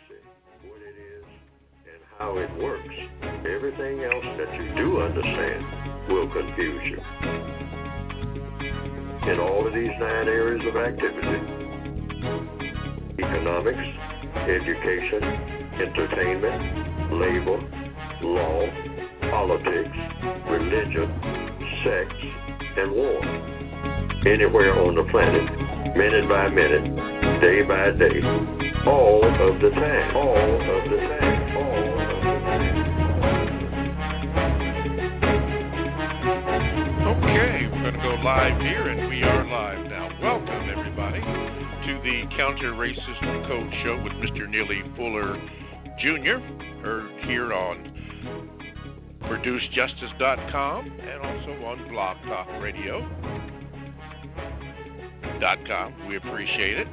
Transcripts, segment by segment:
what it is, and how it works, everything else that you do understand will confuse you. In all of these 9 areas of activity, economics, education, entertainment, labor, law, politics, religion, sex, and war. Anywhere on the planet, minute by minute, day by day, all of the time, all of the time, all of the time. Okay, we're going to go live here, and we are live now. Welcome, everybody, to the Counter Racist Code Show with Mr. Neely Fuller Jr., heard here on ProduceJustice.com and also on BlogTalkRadio.com. We appreciate it.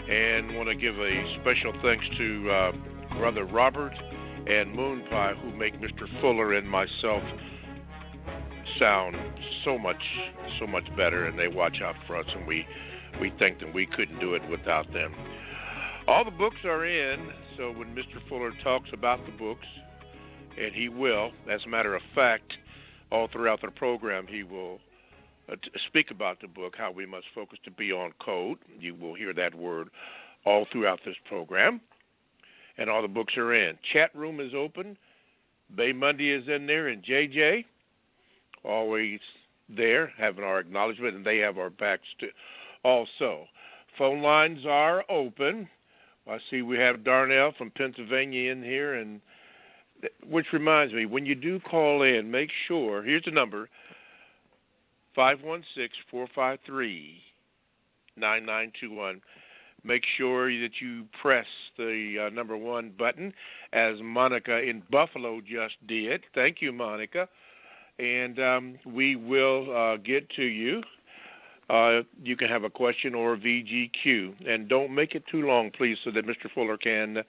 And want to give a special thanks to Brother Robert and Moonpie, who make Mr. Fuller and myself sound so much better, and they watch out for us, and we thank them. We couldn't do it without them. All the books are in, so when Mr. Fuller talks about the books, and he will, as a matter of fact, all throughout the program, he will speak about the book, How We Must Focus to Be on Code. You will hear that word all throughout this program. And all the books are in. Chat room is open. Bay Monday is in there, and JJ, always there, having our acknowledgement, and they have our backs too. Also, phone lines are open. I see we have Darnell from Pennsylvania in here, and which reminds me, when you do call in, make sure, here's the number, 516-453-9921. Make sure that you press the number 1 button, as Monica in Buffalo just did. Thank you, Monica. And we will get to you. You can have a question or a VGQ. And don't make it too long, please, so that Mr. Fuller can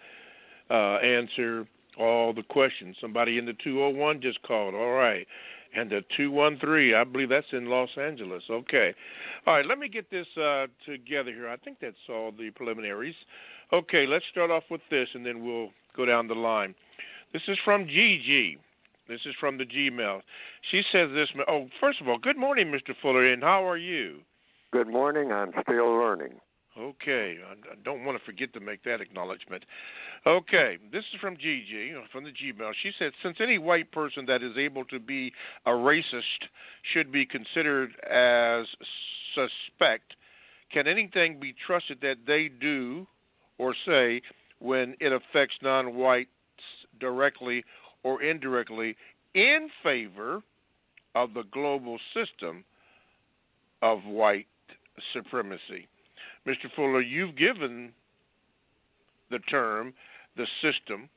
answer all the questions. Somebody in the 201 just called. All right. And the 213, I believe that's in Los Angeles. Okay. All right, let me get this together here. I think that's all the preliminaries. Okay, let's start off with this, and then we'll go down the line. This is from Gigi. This is from the Gmail. She says this. Oh, first of all, good morning, Mr. Fuller, and how are you? Good morning. I'm still learning. Okay. I don't want to forget to make that acknowledgement. Okay. This is from Gigi, from the Gmail. She said, since any white person that is able to be a racist should be considered as suspect, can anything be trusted that they do or say when it affects non-whites directly or indirectly in favor of the global system of white supremacy? Mr. Fuller, you've given the term, the system,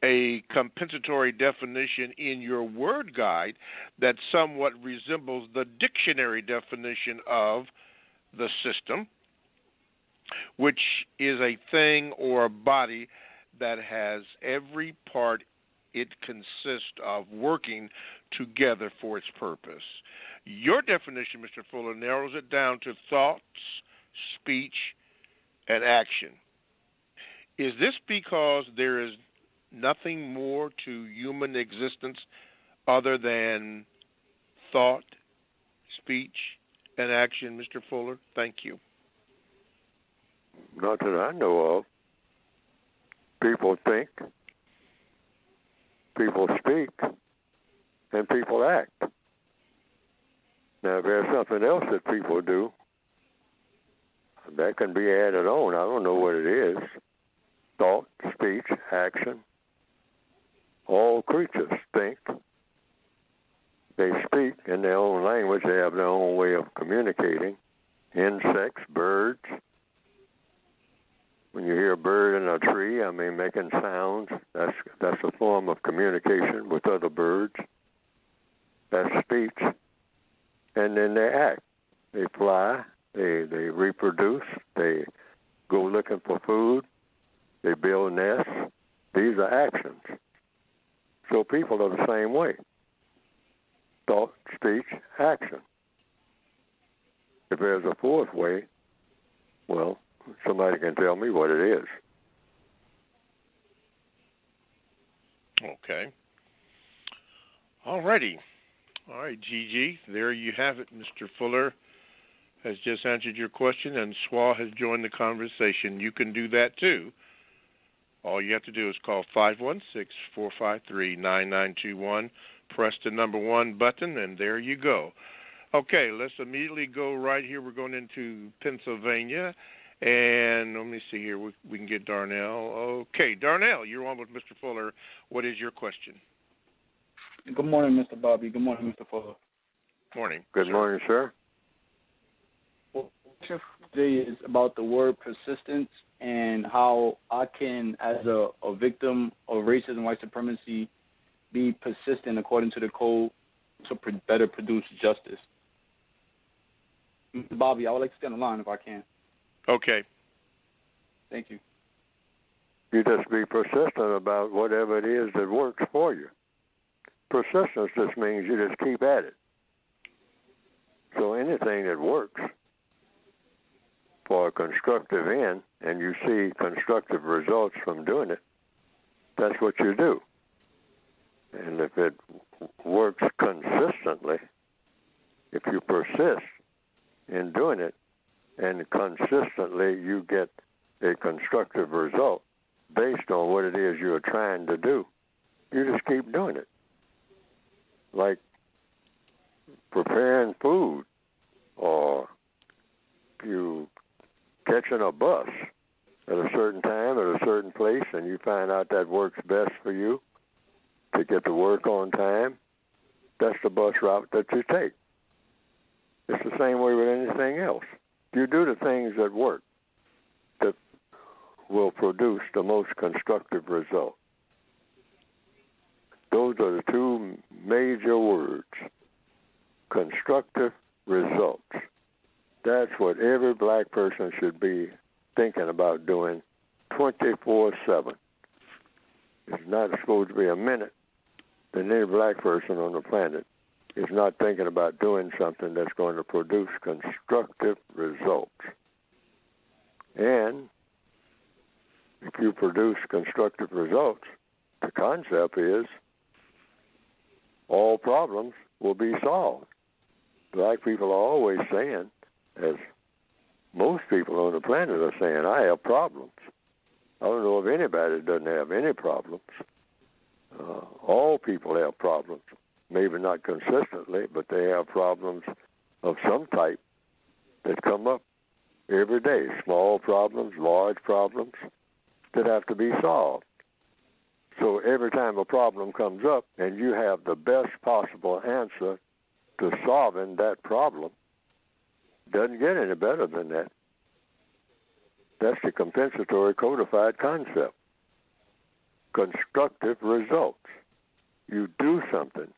a compensatory definition in your word guide that somewhat resembles the dictionary definition of the system, which is a thing or a body that has every part it consists of working together for its purpose. Your definition, Mr. Fuller, narrows it down to thoughts, speech, and action. Is this because there is nothing more to human existence other than thought, speech, and action, Mr. Fuller? Thank you. Not that I know of. People think, people speak, and people act. Now, if there's something else that people do, that can be added on. I don't know what it is. Thought, speech, action. All creatures think. They speak in their own language. They have their own way of communicating. Insects, birds. When you hear a bird in a tree, making sounds, that's a form of communication with other birds. That's speech. And then they act. They fly. They reproduce. They go looking for food. They build nests. These are actions. So people are the same way. Thought, speech, action. If there's a fourth way, well, somebody can tell me what it is. Okay. All righty. All right, Gigi, there you have it. Mr. Fuller has just answered your question, and SWA has joined the conversation. You can do that too. All you have to do is call 516-453-9921, press the number 1 button, and there you go. Okay, let's immediately go right here. We're going into Pennsylvania, and let me see here. We can get Darnell. Okay, Darnell, you're on with Mr. Fuller. What is your question? Good morning, Mr. Bobby. Good morning, Mr. Fuller. Morning. Good morning, sir. Well, today is about the word persistence and how I can, as a victim of racism, white supremacy, be persistent according to the code to better produce justice. Mr. Bobby, I would like to stay on the line if I can. Okay. Thank you. You just be persistent about whatever it is that works for you. Persistence just means you just keep at it. So anything that works for a constructive end and you see constructive results from doing it, that's what you do. And if it works consistently, if you persist in doing it and consistently you get a constructive result based on what it is you're trying to do, you just keep doing it. Like preparing food, or you catching a bus at a certain time at a certain place and you find out that works best for you to get to work on time, that's the bus route that you take. It's the same way with anything else. You do the things that work, that will produce the most constructive result. Those are the two major words, constructive results. That's what every black person should be thinking about doing 24/7. It's not supposed to be a minute that any black person on the planet is not thinking about doing something that's going to produce constructive results. And if you produce constructive results, the concept is all problems will be solved. Black people are always saying, as most people on the planet are saying, I have problems. I don't know of anybody that doesn't have any problems. All people have problems. Maybe not consistently, but they have problems of some type that come up every day. Small problems, large problems that have to be solved. So every time a problem comes up and you have the best possible answer to solving that problem, doesn't get any better than that. That's the compensatory codified concept. Constructive results. You do something.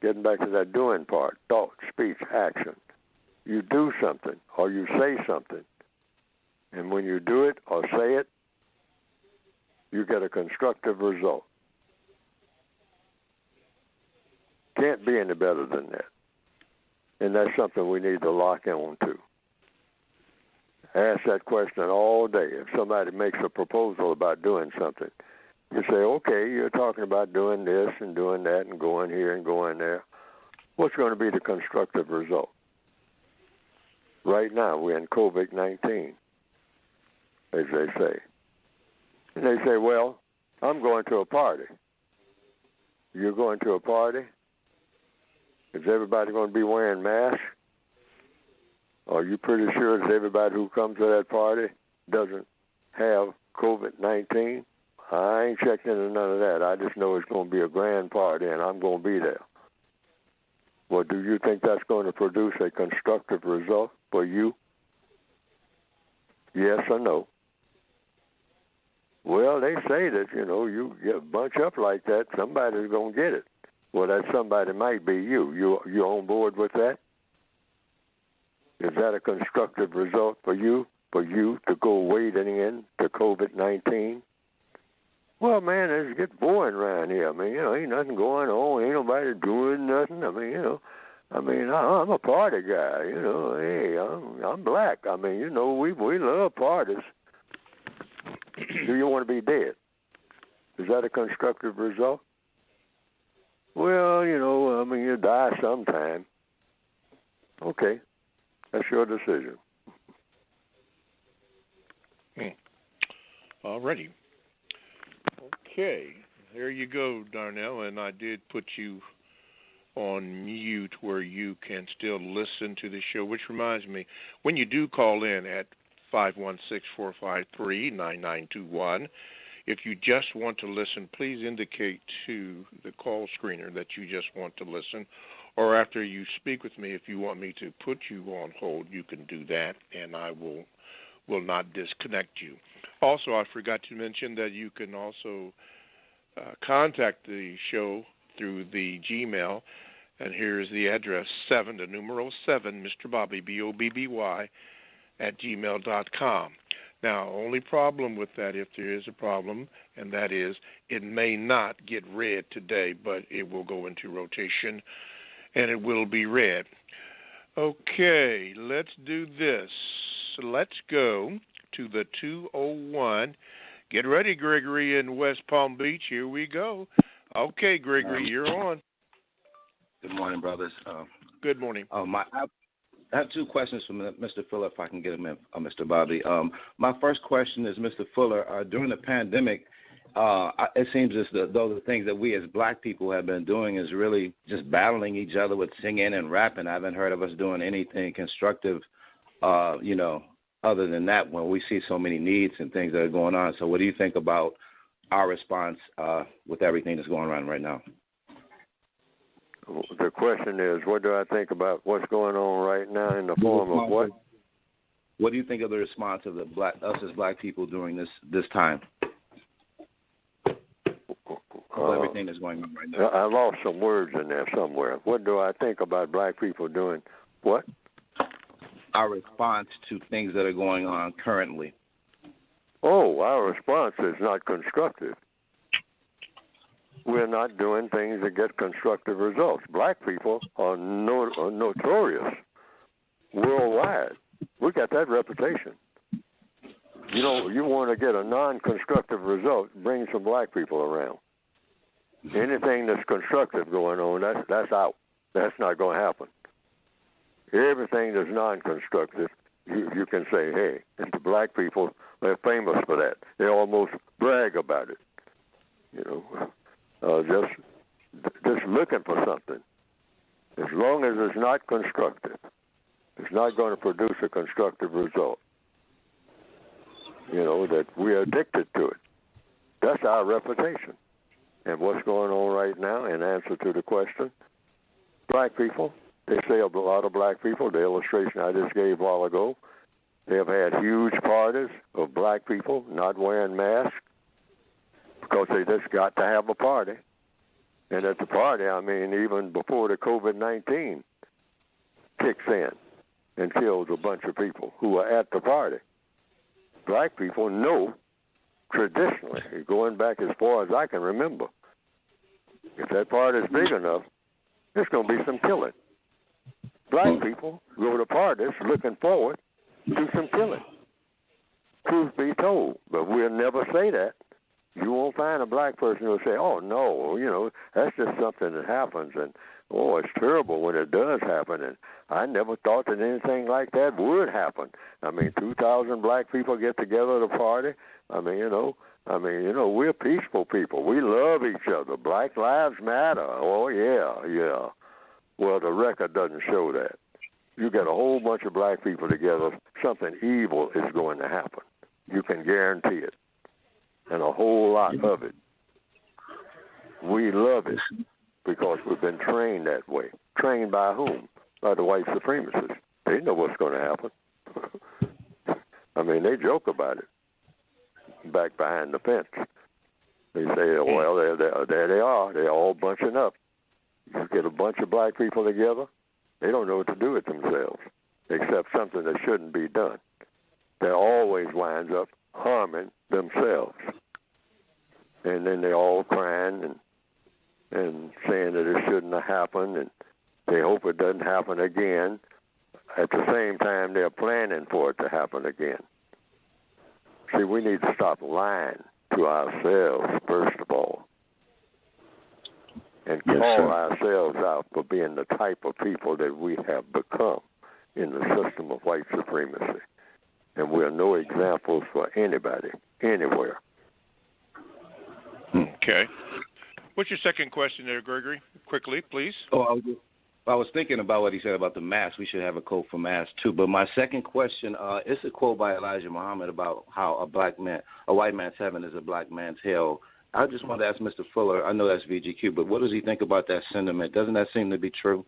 Getting back to that doing part, thought, speech, action. You do something or you say something. And when you do it or say it, you get a constructive result. Can't be any better than that. And that's something we need to lock on to. Ask that question all day. If somebody makes a proposal about doing something, you say, okay, you're talking about doing this and doing that and going here and going there. What's going to be the constructive result? Right now, we're in COVID-19, as they say. And they say, well, I'm going to a party. You're going to a party? Is everybody going to be wearing masks? Are you pretty sure that everybody who comes to that party doesn't have COVID-19? I ain't checked into none of that. I just know it's going to be a grand party and I'm going to be there. Well, do you think that's going to produce a constructive result for you? Yes or no? Well, they say that, you get bunch up like that, somebody's going to get it. Well, that somebody might be you. You on board with that? Is that a constructive result for you to go wading in to COVID-19? Well, man, it gets boring around here. I mean, ain't nothing going on. Ain't nobody doing nothing. I'm a party guy. Hey, I'm black. We love parties. Do you want to be dead? Is that a constructive result? Well, you die sometime. Okay, that's your decision. Alrighty. Okay, there you go, Darnell, and I did put you on mute where you can still listen to the show, which reminds me, when you do call in at 516-453-9921, if you just want to listen, please indicate to the call screener that you just want to listen, or after you speak with me, if you want me to put you on hold, you can do that, and I will not disconnect you. Also, I forgot to mention that you can also contact the show through the Gmail, and here's the address, 7, the numeral 7, Mr. Bobby, BOBBY, @gmail.com. Now, only problem with that, if there is a problem, and that is it may not get read today, but it will go into rotation, and it will be read. Okay, let's do this. Let's go to the 201. Get ready, Gregory, in West Palm Beach. Here we go. Okay, Gregory, you're on. Good morning, brothers. Good morning. I have two questions for Mr. Fuller, if I can get them in, Mr. Bobby. My first question is, Mr. Fuller, during the pandemic, it seems as though the things that we as black people have been doing is really just battling each other with singing and rapping. I haven't heard of us doing anything constructive, other than that when we see so many needs and things that are going on. So what do you think about our response with everything that's going on right now? The question is, what do I think about what's going on right now in the form of what? What do you think of the response of us as black people during this time? Everything that's going on right now. I lost some words in there somewhere. What do I think about black people doing what? Our response to things that are going on currently. Oh, our response is not constructive. We're not doing things that get constructive results. Black people are notorious worldwide. We got that reputation. You want to get a non-constructive result, bring some black people around. Anything that's constructive going on, that's out. That's not going to happen. Everything that's non-constructive, you can say, hey, and the black people, they're famous for that. They almost brag about it. Just looking for something. As long as it's not constructive, it's not going to produce a constructive result. That we're addicted to it. That's our reputation. And what's going on right now, in answer to the question, black people, they say a lot of black people, the illustration I just gave a while ago, they have had huge parties of black people not wearing masks because they just got to have a party. And at the party, even before the COVID-19 kicks in and kills a bunch of people who are at the party, black people know traditionally, going back as far as I can remember, if that party is big enough, there's going to be some killing. Black people go to parties looking forward to some killing. Truth be told, but we'll never say that. You won't find a black person who'll say, oh, no, that's just something that happens, and, oh, it's terrible when it does happen, and I never thought that anything like that would happen. 2,000 black people get together at a party. We're peaceful people. We love each other. Black lives matter. Oh, yeah. Well, the record doesn't show that. You get a whole bunch of black people together, something evil is going to happen. You can guarantee it. And a whole lot of it. We love it because we've been trained that way. Trained by whom? By the white supremacists. They know what's going to happen. They joke about it back behind the fence. They say, well, there they are. They're all bunching up. You get a bunch of black people together, they don't know what to do with themselves except something that shouldn't be done. That always winds up harming themselves. And then they all crying and saying that it shouldn't have happened, and they hope it doesn't happen again. At the same time, they're planning for it to happen again. See, we need to stop lying to ourselves first of all, and Yes, call sir. ourselves out for being the type of people that we have become in the system of white supremacy. And we're no examples for anybody, anywhere. Okay. What's your second question there, Gregory? Quickly, please. Oh, I was thinking about what he said about the mask. We should have a code for masks too. But my second question is a quote by Elijah Muhammad about how a white man's heaven is a black man's hell. I just wanted to ask Mr. Fuller. I know that's VGQ, but what does he think about that sentiment? Doesn't that seem to be true?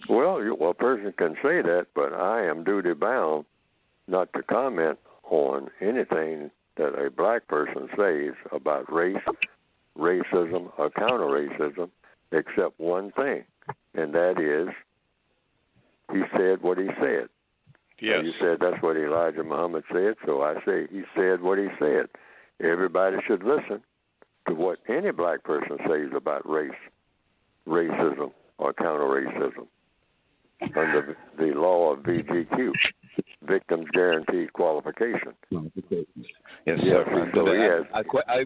Well, a person can say that, but I am duty bound not to comment on anything that a black person says about race, racism, or counter-racism, except one thing, and that is he said what he said. Yes. You said that's what Elijah Muhammad said, so I say he said what he said. Everybody should listen to what any black person says about race, racism, or counter-racism under the law of VGQ, Victims Guaranteed Qualification. Yes, Yes, sir. so he has,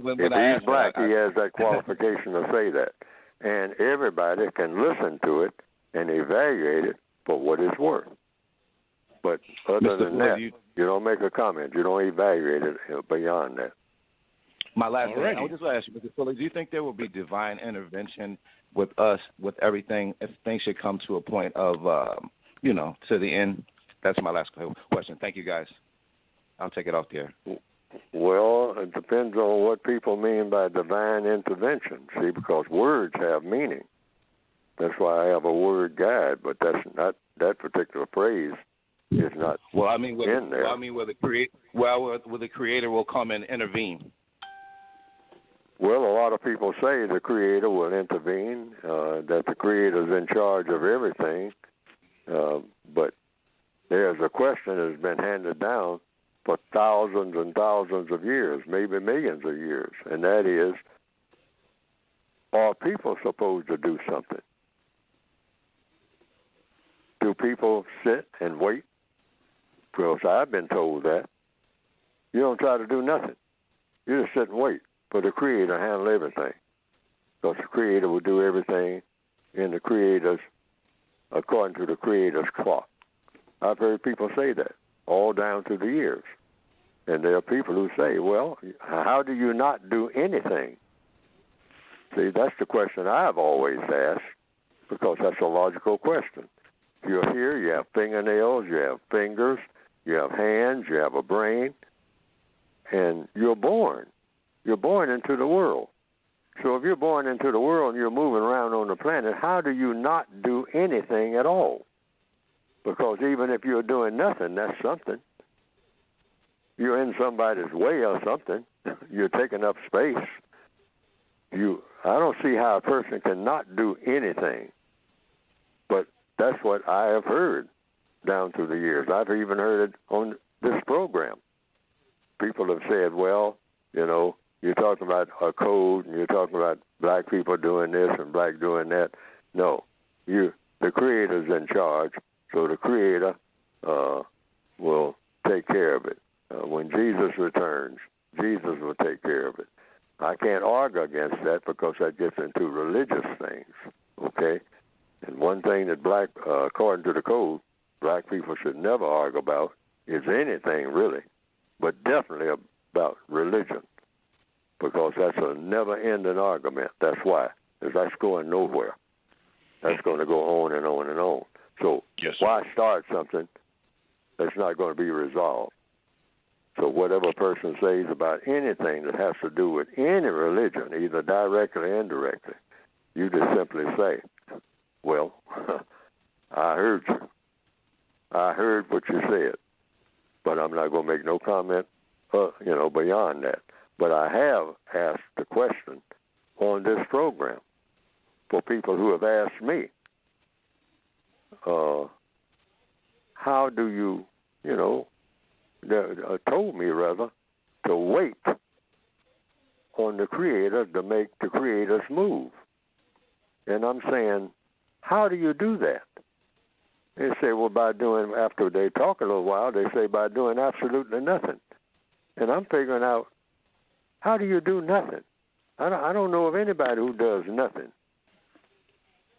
when if I he's asked black, that, he has that qualification to say that. And everybody can listen to it and evaluate it for what it's worth. But other Mr. than Floyd, that, you don't make a comment. You don't evaluate it beyond that. my last one, Alrighty. I would just want to ask you, Mr. Fuller, do you think there will be divine intervention with us, with everything, if things should come to a point of, to the end? That's my last question. Thank you, guys. I'll take it off the air. Well, it depends on what people mean by divine intervention, see, because words have meaning. That's why I have a word guide, but that's not that particular phrase is not in there. Where the creator will come and intervene. Well, a lot of people say the Creator will intervene, that the Creator is in charge of everything, but there's a question that has been handed down for thousands and thousands of years, maybe millions of years, and that is, are people supposed to do something? Do people sit and wait? Because I've been told that. You don't try to do nothing. You just sit and wait for the Creator to handle everything. Because the Creator will do everything according to the Creator's clock. I've heard people say that all down through the years. And there are people who say, well, how do you not do anything? See, that's the question I've always asked, because that's a logical question. You're here, you have fingernails, you have fingers, you have hands, you have a brain, and you're born. You're born into the world. So if you're born into the world and you're moving around on the planet, how do you not do anything at all? Because even if you're doing nothing, that's something. You're in somebody's way or something. You're taking up space. I don't see how a person can not do anything. But that's what I have heard down through the years. I've even heard it on this program. People have said, well, you're talking about a code and you're talking about black people doing this and black doing that. No, the Creator's in charge, so the Creator will take care of it. When Jesus returns, Jesus will take care of it. I can't argue against that because that gets into religious things, okay? And one thing that according to the code, black people should never argue about is anything really, but definitely about religion, because that's a never-ending argument. That's why, because that's going nowhere. That's going to go on and on and on. So why start something that's not going to be resolved? So whatever a person says about anything that has to do with any religion, either directly or indirectly, you just simply say, well, I heard you. I heard what you said, but I'm not going to make no comment, beyond that. But I have asked the question on this program for people who have asked me, how do you, told me rather, to wait on the Creator to make the Creator's move. And I'm saying, how do you do that? They say, well, after they talk a little while, they say by doing absolutely nothing. And I'm figuring out, how do you do nothing? I don't know of anybody who does nothing.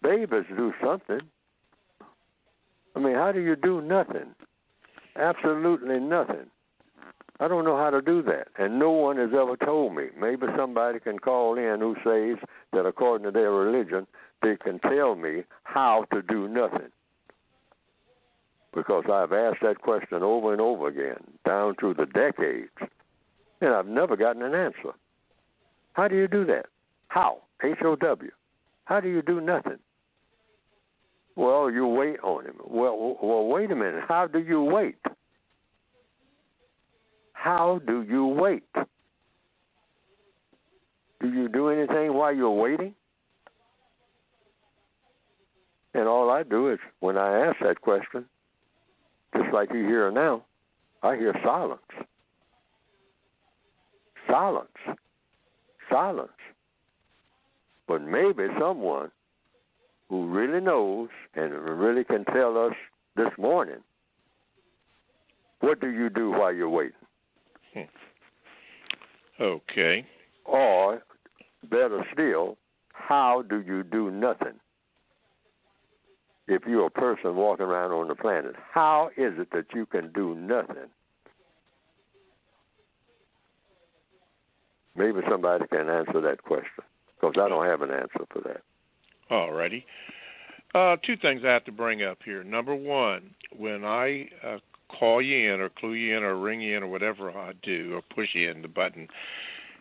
Babies do something. I mean, how do you do nothing? Absolutely nothing. I don't know how to do that, and no one has ever told me. Maybe somebody can call in who says that according to their religion, they can tell me how to do nothing. Because I've asked that question over and over again, down through the decades, and I've never gotten an answer. How do you do that? How? H-O-W. How do you do nothing? Well, you wait on him. Well, wait a minute. How do you wait? How do you wait? Do you do anything while you're waiting? And all I do is, when I ask that question, just like you hear now, I hear silence. Silence. Silence. But maybe someone who really knows and really can tell us this morning, what do you do while you're waiting? Okay. Or, better still, how do you do nothing? If you're a person walking around on the planet, how is it that you can do nothing? Maybe somebody can answer that question, because I don't have an answer for that. All righty. Two things I have to bring up here. Number one, when I call you in or clue you in or ring you in or whatever I do or push you in the button,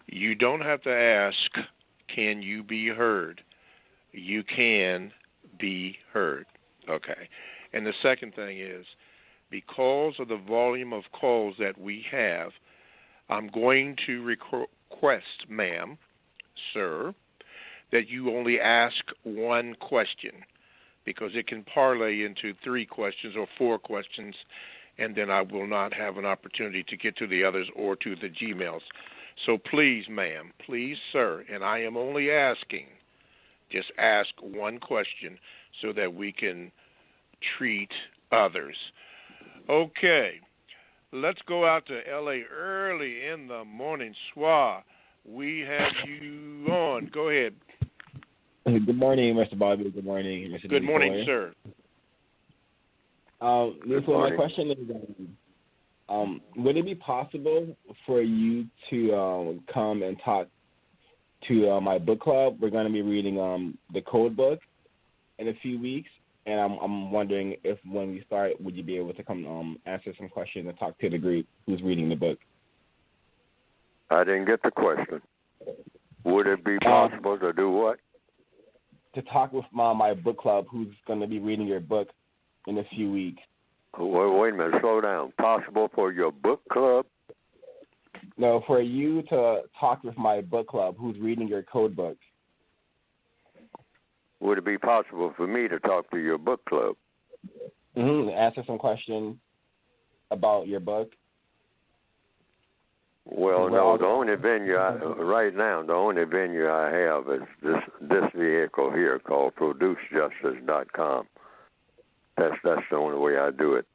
you don't have to ask, can you be heard? You can be heard. Okay. And the second thing is, because of the volume of calls that we have, I'm going to request, ma'am, sir, that you only ask one question, because it can parlay into 3 questions or 4 questions, and then I will not have an opportunity to get to the others or to the Gmails. So please, ma'am, please, sir, and I am only asking, just ask one question so that we can treat others. Okay, let's go out to L.A. early in the morning. Swa, we have you on. Go ahead. Good morning, Mr. Bobby. Good morning, Mr. Good morning, Decoy. sir. My question is, would it be possible for you to come and talk to my book club? We're going to be reading the Code book in a few weeks, and I'm wondering if when we start, would you be able to come answer some questions and talk to the group who's reading the book? I didn't get the question. Would it be possible to do what? To talk with my book club who's going to be reading your book in a few weeks. Wait a minute, slow down. Possible for your book club? No, for you to talk with my book club who's reading your code book. Would it be possible for me to talk to your book club? Answer some questions about your book. Well, no, the only venue right now I have is this vehicle here called ProduceJustice.com. That's the only way I do it.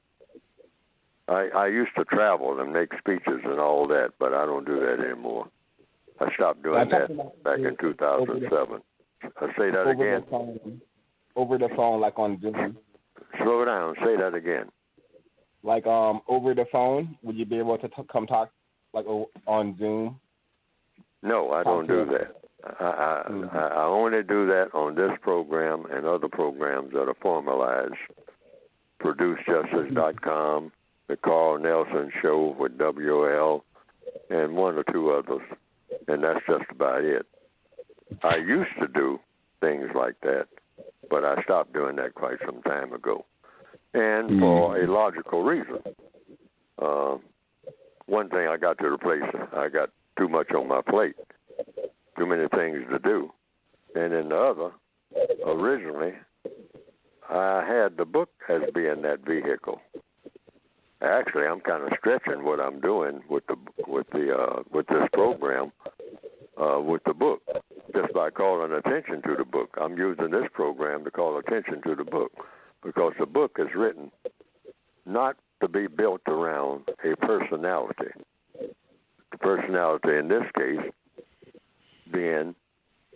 I used to travel and make speeches and all that, but I don't do that anymore. I stopped doing that back in 2007. I say that again. Over the phone, like on Zoom. Slow down. Say that again. Like over the phone, would you be able to come talk like on Zoom? No, I don't do that. I only do that on this program and other programs that are formalized. ProduceJustice.com, the Carl Nelson Show with WL, and 1 or 2 others, and that's just about it. I used to do things like that, but I stopped doing that quite some time ago, and for a logical reason. One thing I got to replace, I got too much on my plate, too many things to do. And then the other, originally, I had the book as being that vehicle. Actually, I'm kind of stretching what I'm doing with this program with the book, just by calling attention to the book. I'm using this program to call attention to the book, because the book is written not to be built around a personality. personality in this case being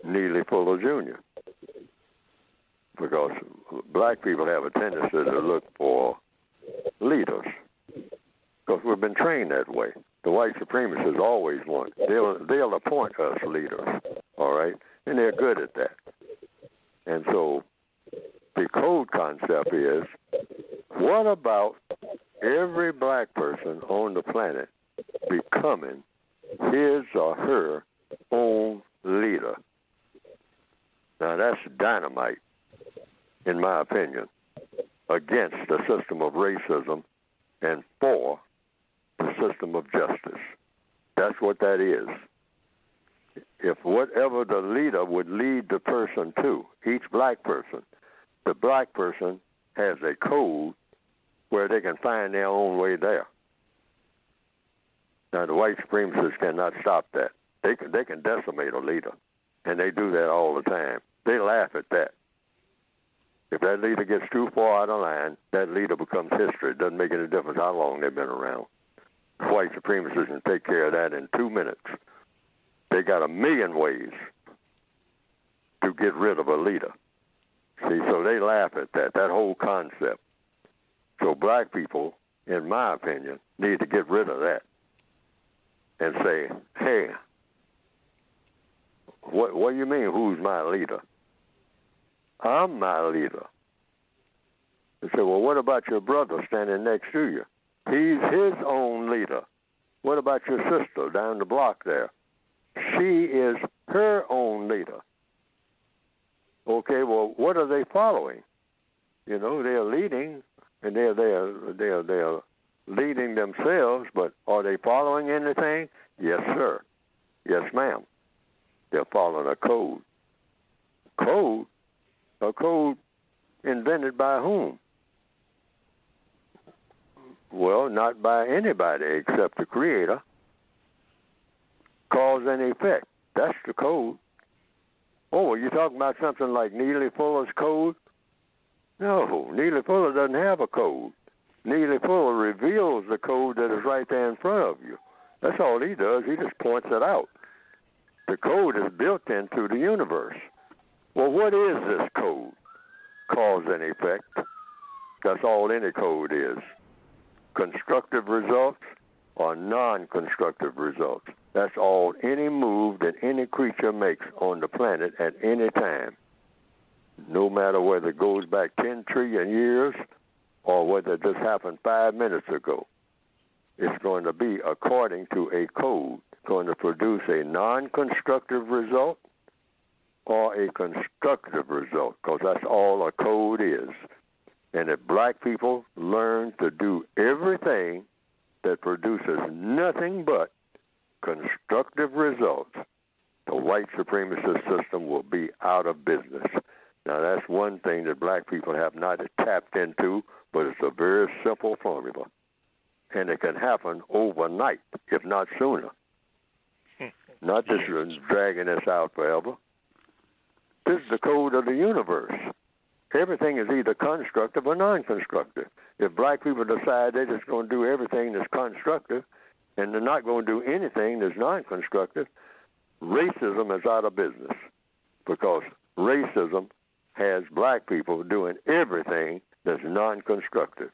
Neely Fuller Jr. Because black people have a tendency to look for leaders because we've been trained that way. The white supremacists always want. They'll appoint us leaders, all right? And they're good at that. And so the code concept is, what about every black person on the planet becoming his or her own leader? Now, that's dynamite, in my opinion, against the system of racism and for the system of justice. That's what that is. If whatever the leader would lead the person to, each black person, the black person has a code where they can find their own way there. Now, the white supremacists cannot stop that. They can decimate a leader, and they do that all the time. They laugh at that. If that leader gets too far out of line, that leader becomes history. It doesn't make any difference how long they've been around. White supremacists can take care of that in 2 minutes. They got a million ways to get rid of a leader. See, so they laugh at that whole concept. So black people, in my opinion, need to get rid of that and say, hey, what do you mean, who's my leader? I'm my leader. They say, well, what about your brother standing next to you? He's his own leader. What about your sister down the block there? She is her own leader. Okay, well, what are they following? You know, they're leading, and they're leading themselves, but are they following anything? Yes, sir. Yes, ma'am. They're following a code. Code? A code invented by whom? Well, not by anybody except the Creator. Cause and effect. That's the code. Oh, are you talking about something like Neely Fuller's code? No, Neely Fuller doesn't have a code. Neely Fuller reveals the code that is right there in front of you. That's all he does. He just points it out. The code is built into the universe. Well, what is this code? Cause and effect. That's all any code is. Constructive results or non-constructive results. That's all any move that any creature makes on the planet at any time. No matter whether it goes back 10 trillion years or whether it just happened 5 minutes ago. It's going to be according to a code, going to produce a non-constructive result or a constructive result, because that's all a code is. And if black people learn to do everything that produces nothing but constructive results, the white supremacist system will be out of business. Now, that's one thing that black people have not tapped into, but it's a very simple formula. And it can happen overnight, if not sooner. Not just dragging this out forever. This is the code of the universe. Everything is either constructive or non-constructive. If black people decide they're just going to do everything that's constructive and they're not going to do anything that's non-constructive, racism is out of business, because racism has black people doing everything that's non-constructive.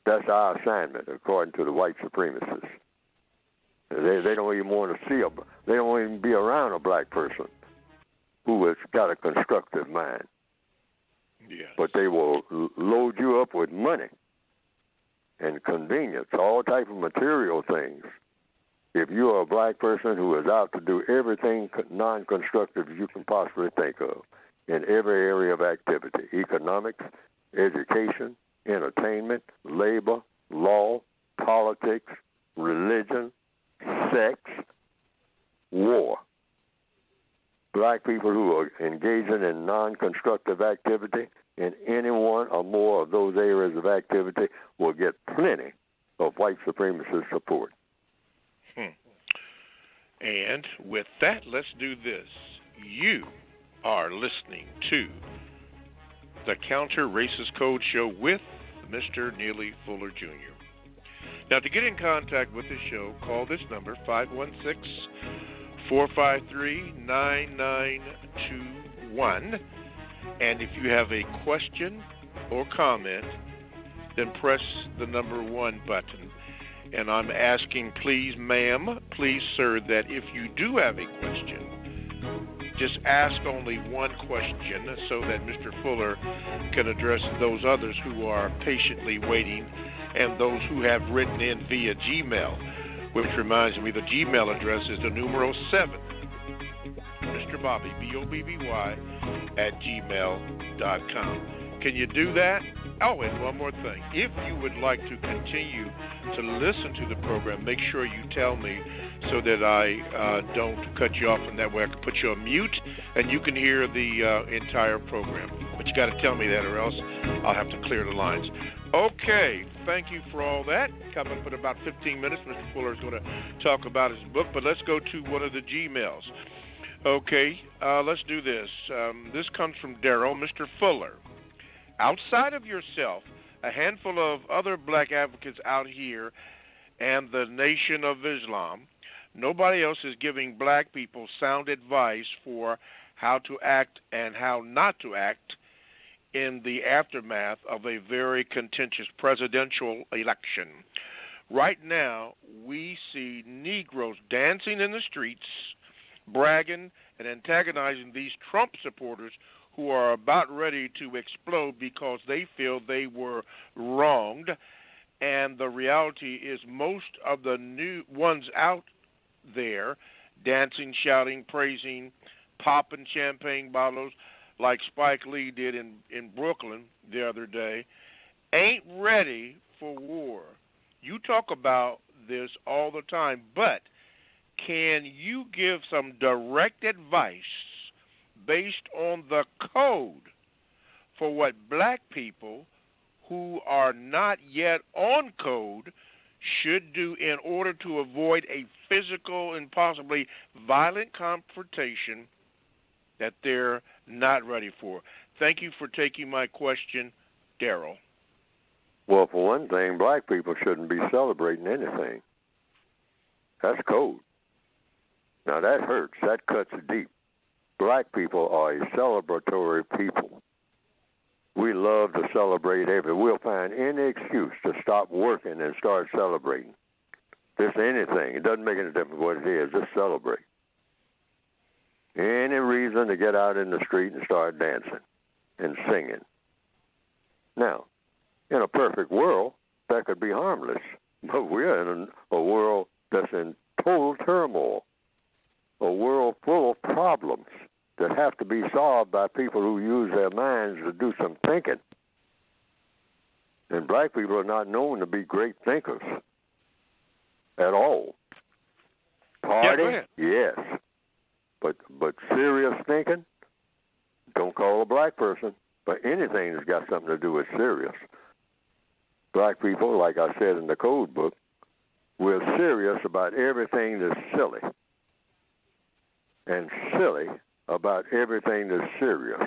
That's our assignment, according to the white supremacists. They don't even want to see they don't even be around a black person who has got a constructive mind. Yes. But they will load you up with money and convenience, all type of material things. If you are a black person who is out to do everything non-constructive you can possibly think of in every area of activity, economics, education, entertainment, labor, law, politics, religion, sex, war. Black people who are engaging in non-constructive activity in any one or more of those areas of activity will get plenty of white supremacist support. And with that, let's do this. You are listening to the Counter Racist Code Show with Mr. Neely Fuller Jr. Now, to get in contact with the show, call this number, 516-453-9921. And if you have a question or comment, then press the number 1 button. And I'm asking, please, ma'am, please, sir, that if you do have a question, just ask only one question so that Mr. Fuller can address those others who are patiently waiting and those who have written in via Gmail, which reminds me the Gmail address is the numero 7, Mr. Bobby, B-O-B-B-Y, @gmail.com. Can you do that? Oh, and one more thing. If you would like to continue to listen to the program, make sure you tell me so that I don't cut you off, and that way I can put you on mute and you can hear the entire program. But you got to tell me that, or else I'll have to clear the lines. Okay, thank you for all that. Coming up in about 15 minutes, Mr. Fuller is going to talk about his book, but let's go to one of the Gmails. Okay, let's do this. This comes from Daryl. Mr. Fuller, outside of yourself, a handful of other black advocates out here and the Nation of Islam, nobody else is giving black people sound advice for how to act and how not to act in the aftermath of a very contentious presidential election. Right now, we see Negroes dancing in the streets, bragging and antagonizing these Trump supporters who are about ready to explode because they feel they were wronged. And the reality is most of the new ones out there dancing, shouting, praising, popping champagne bottles like Spike Lee did in Brooklyn the other day, ain't ready for war. You talk about this all the time, but can you give some direct advice based on the code for what black people who are not yet on code should do in order to avoid a physical and possibly violent confrontation that they're not ready for? Thank you for taking my question, Daryl. Well, for one thing, black people shouldn't be celebrating anything. That's code. Now, that hurts. That cuts deep. Black people are a celebratory people. We love to celebrate we'll find any excuse to stop working and start celebrating. Just anything. It doesn't make any difference what it is. Just celebrate. Any reason to get out in the street and start dancing and singing. Now, in a perfect world, that could be harmless. But we're in a world that's in total turmoil, a world full of problems that have to be solved by people who use their minds to do some thinking. And black people are not known to be great thinkers at all. Party, yes. But serious thinking, don't call a black person, but anything that's got something to do with serious. Black people, like I said in the code book, we're serious about everything that's silly, and silly about everything that's serious.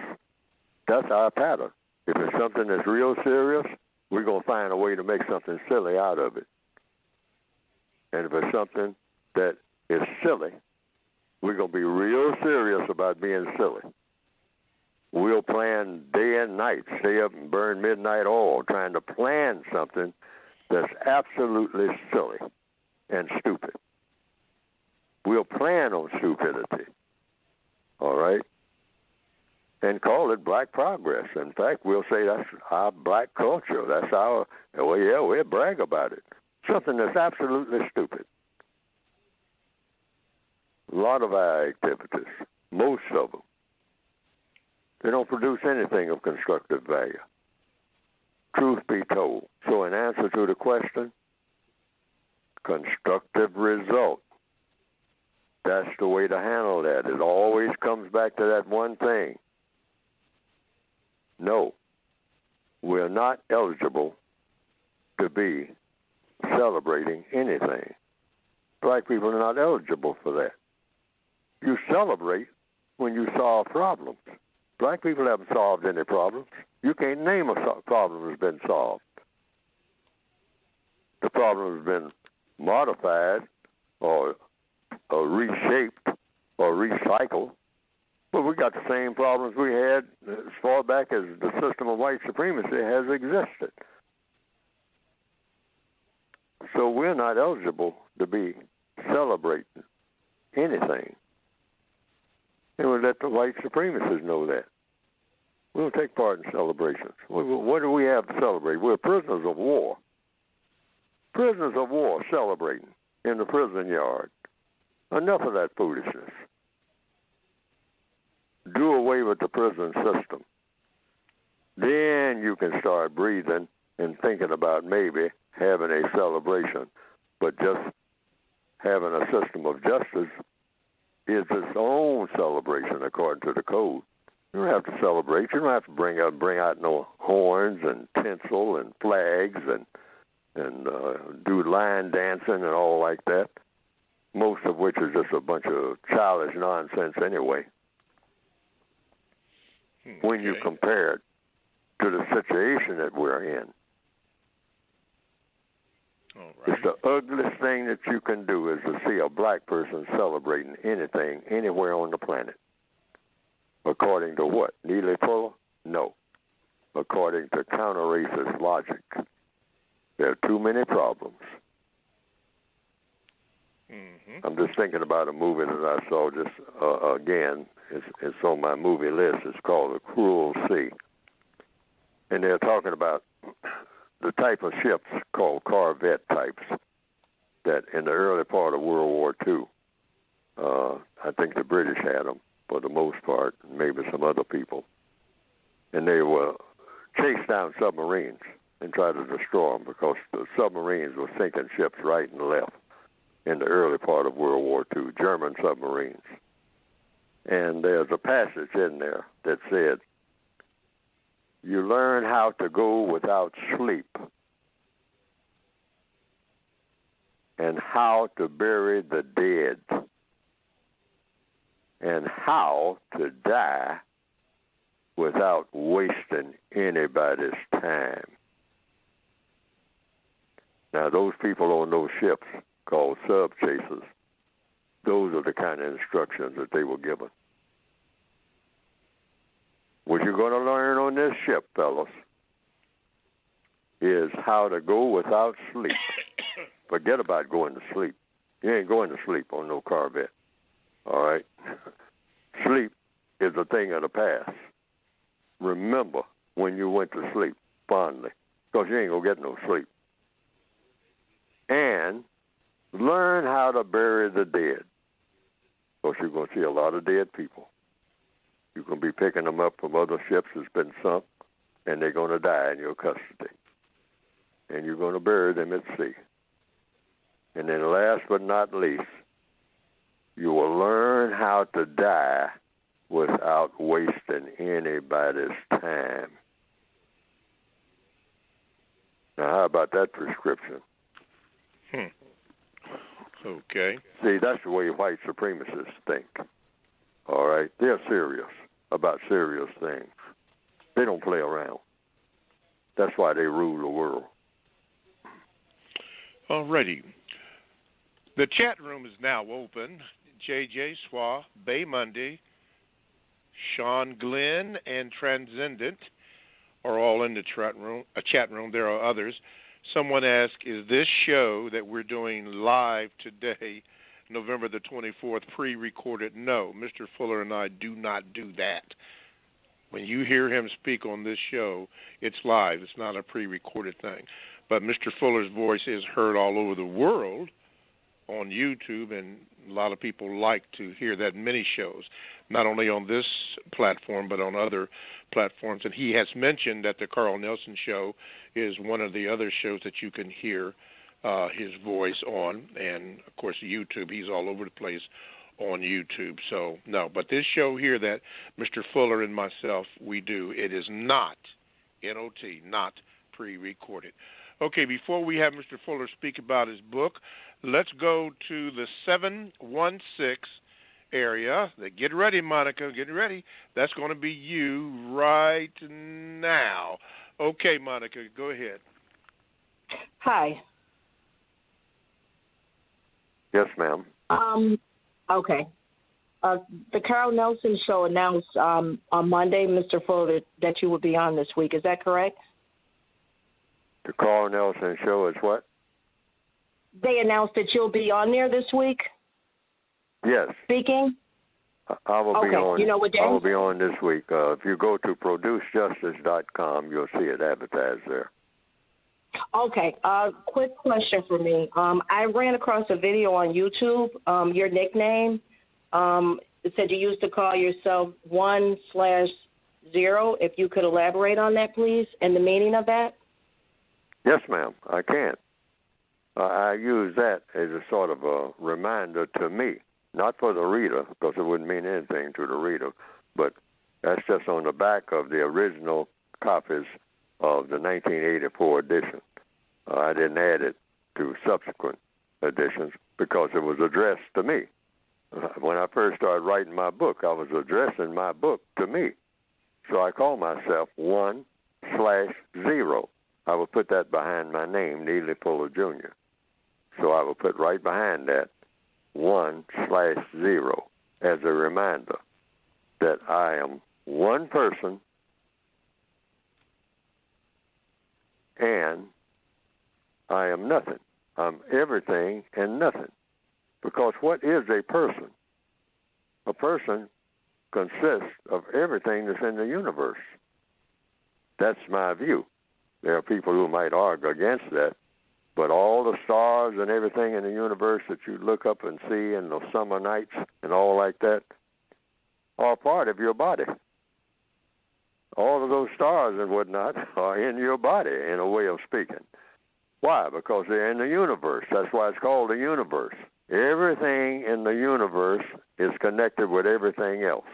That's our pattern. If it's something that's real serious, we're going to find a way to make something silly out of it. And if it's something that is silly, we're going to be real serious about being silly. We'll plan day and night, stay up and burn midnight oil, trying to plan something that's absolutely silly and stupid. We'll plan on stupidity, all right, and call it black progress. In fact, we'll say that's our black culture. That's our, well, yeah, we'll brag about it. Something that's absolutely stupid. A lot of our activities, most of them, they don't produce anything of constructive value. Truth be told. So in answer to the question, constructive result. That's the way to handle that. It always comes back to that one thing. No, we're not eligible to be celebrating anything. Black people are not eligible for that. You celebrate when you solve problems. Black people haven't solved any problems. You can't name a problem that's been solved. The problem has been modified or reshaped or recycled. But we got the same problems we had as far back as the system of white supremacy has existed. So we're not eligible to be celebrating anything. And we let the white supremacists know that. We don't take part in celebrations. What do we have to celebrate? We're prisoners of war. Prisoners of war celebrating in the prison yard. Enough of that foolishness. Do away with the prison system. Then you can start breathing and thinking about maybe having a celebration. But just having a system of justice is its own celebration according to the code. You don't have to celebrate. You don't have to bring out no horns and tinsel and flags and do line dancing and all like that. Most of which is just a bunch of childish nonsense anyway. Okay. When you compare it to the situation that we're in. All right. It's the ugliest thing that you can do is to see a black person celebrating anything anywhere on the planet. According to what? Neely Fuller? No. According to counter-racist logic. There are too many problems. Mm-hmm. I'm just thinking about a movie that I saw just again. It's on my movie list. It's called The Cruel Sea. And they're talking about the type of ships called corvette types that in the early part of World War II, I think the British had them for the most part, maybe some other people. And they were chased down submarines and tried to destroy them because the submarines were sinking ships right and left in the early part of World War II, German submarines. And there's a passage in there that said, you learn how to go without sleep and how to bury the dead and how to die without wasting anybody's time. Now, those people on those ships called sub-chasers, those are the kind of instructions that they were given. What you're going to learn on this ship, fellas, is how to go without sleep. Forget about going to sleep. You ain't going to sleep on no Corvette. All right? Sleep is a thing of the past. Remember when you went to sleep fondly, because you ain't going to get no sleep. And learn how to bury the dead, because you're going to see a lot of dead people. You're going to be picking them up from other ships that's been sunk, and they're going to die in your custody. And you're going to bury them at sea. And then last but not least, you will learn how to die without wasting anybody's time. Now, how about that prescription? Okay. See, that's the way white supremacists think. All right? They're serious about serious things. They don't play around. That's why they rule the world. All righty. The chat room is now open. J.J. Swa, Bay Monday, Sean Glenn, and Transcendent are all in the chat room. There are others. Someone asked, is this show that we're doing live today, November the 24th, pre-recorded? No, Mr. Fuller and I do not do that. When you hear him speak on this show, it's live. It's not a pre-recorded thing. But Mr. Fuller's voice is heard all over the world on YouTube, and a lot of people like to hear that many shows, not only on this platform but on other platforms. And he has mentioned that the Carl Nelson Show is one of the other shows that you can hear his voice on. And, of course, YouTube, he's all over the place on YouTube. So, no, but this show here that Mr. Fuller and myself, we do, it is not, N-O-T, not pre-recorded. Okay, before we have Mr. Fuller speak about his book, let's go to the 716 area. Get ready, Monica. Get ready. That's going to be you right now. Okay, Monica, go ahead. Hi. Yes, ma'am. Okay. The Carl Nelson show announced on Monday, Mr. Fuller, that you will be on this week. Is that correct? The Carl Nelson show is what? They announced that you'll be on there this week. Yes. Speaking. I will be on. You know what day? I will be on this week. If you go to producejustice.com, you'll see it advertised there. Okay. Quick question for me. I ran across a video on YouTube. Your nickname. It said you used to call yourself 1/0. If you could elaborate on that, please, and the meaning of that. Yes, ma'am. I can. I use that as a sort of a reminder to me, not for the reader, because it wouldn't mean anything to the reader, but that's just on the back of the original copies of the 1984 edition. I didn't add it to subsequent editions because it was addressed to me. When I first started writing my book, I was addressing my book to me. So I call myself 1/0. I would put that behind my name, Neely Fuller Jr. So I would put right behind that 1/0 as a reminder that I am one person and I am nothing. I'm everything and nothing. Because what is a person? A person consists of everything that's in the universe. That's my view. There are people who might argue against that, but all the stars and everything in the universe that you look up and see in the summer nights and all like that are part of your body. All of those stars and whatnot are in your body, in a way of speaking. Why? Because they're in the universe. That's why it's called the universe. Everything in the universe is connected with everything else.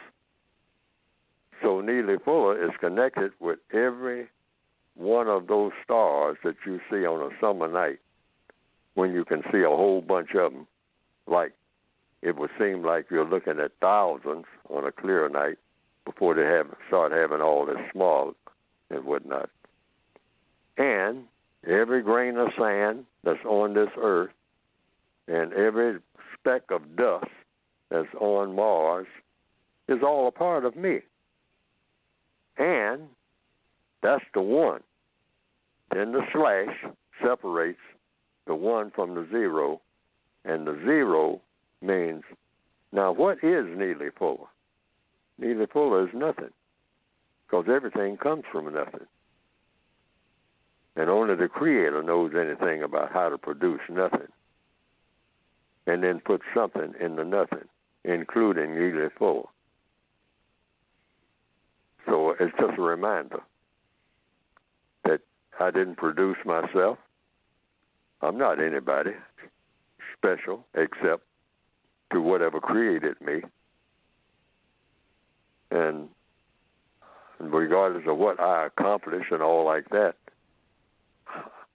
So Neely Fuller is connected with every one of those stars that you see on a summer night when you can see a whole bunch of them. Like it would seem like you're looking at thousands on a clear night before they start having all this smog and whatnot. And every grain of sand that's on this earth and every speck of dust that's on Mars is all a part of me. And that's the one. Then the slash separates the one from the zero, and the zero means, now what is Neely Fuller? Neely Fuller is nothing, because everything comes from nothing. And only the Creator knows anything about how to produce nothing and then put something in the nothing, including Neely Fuller. So it's just a reminder that I didn't produce myself. I'm not anybody special except to whatever created me. And regardless of what I accomplish and all like that,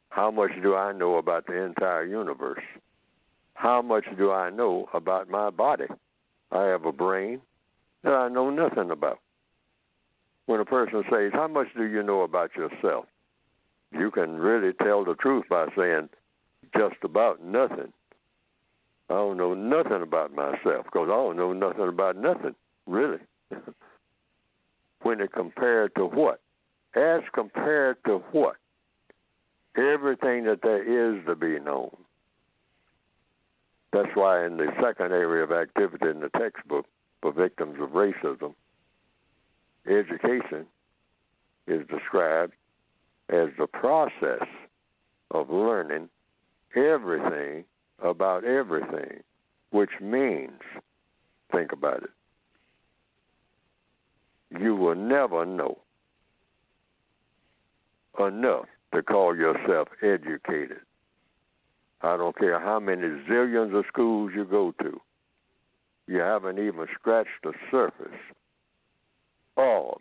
how much do I know about the entire universe? How much do I know about my body? I have a brain that I know nothing about. When a person says, how much do you know about yourself? You can really tell the truth by saying just about nothing. I don't know nothing about myself because I don't know nothing about nothing, really. When it compared to what? As compared to what? Everything that there is to be known. That's why in the second area of activity in the textbook for victims of racism, education is described as the process of learning everything about everything, which means, think about it, you will never know enough to call yourself educated. I don't care how many zillions of schools you go to. You haven't even scratched the surface of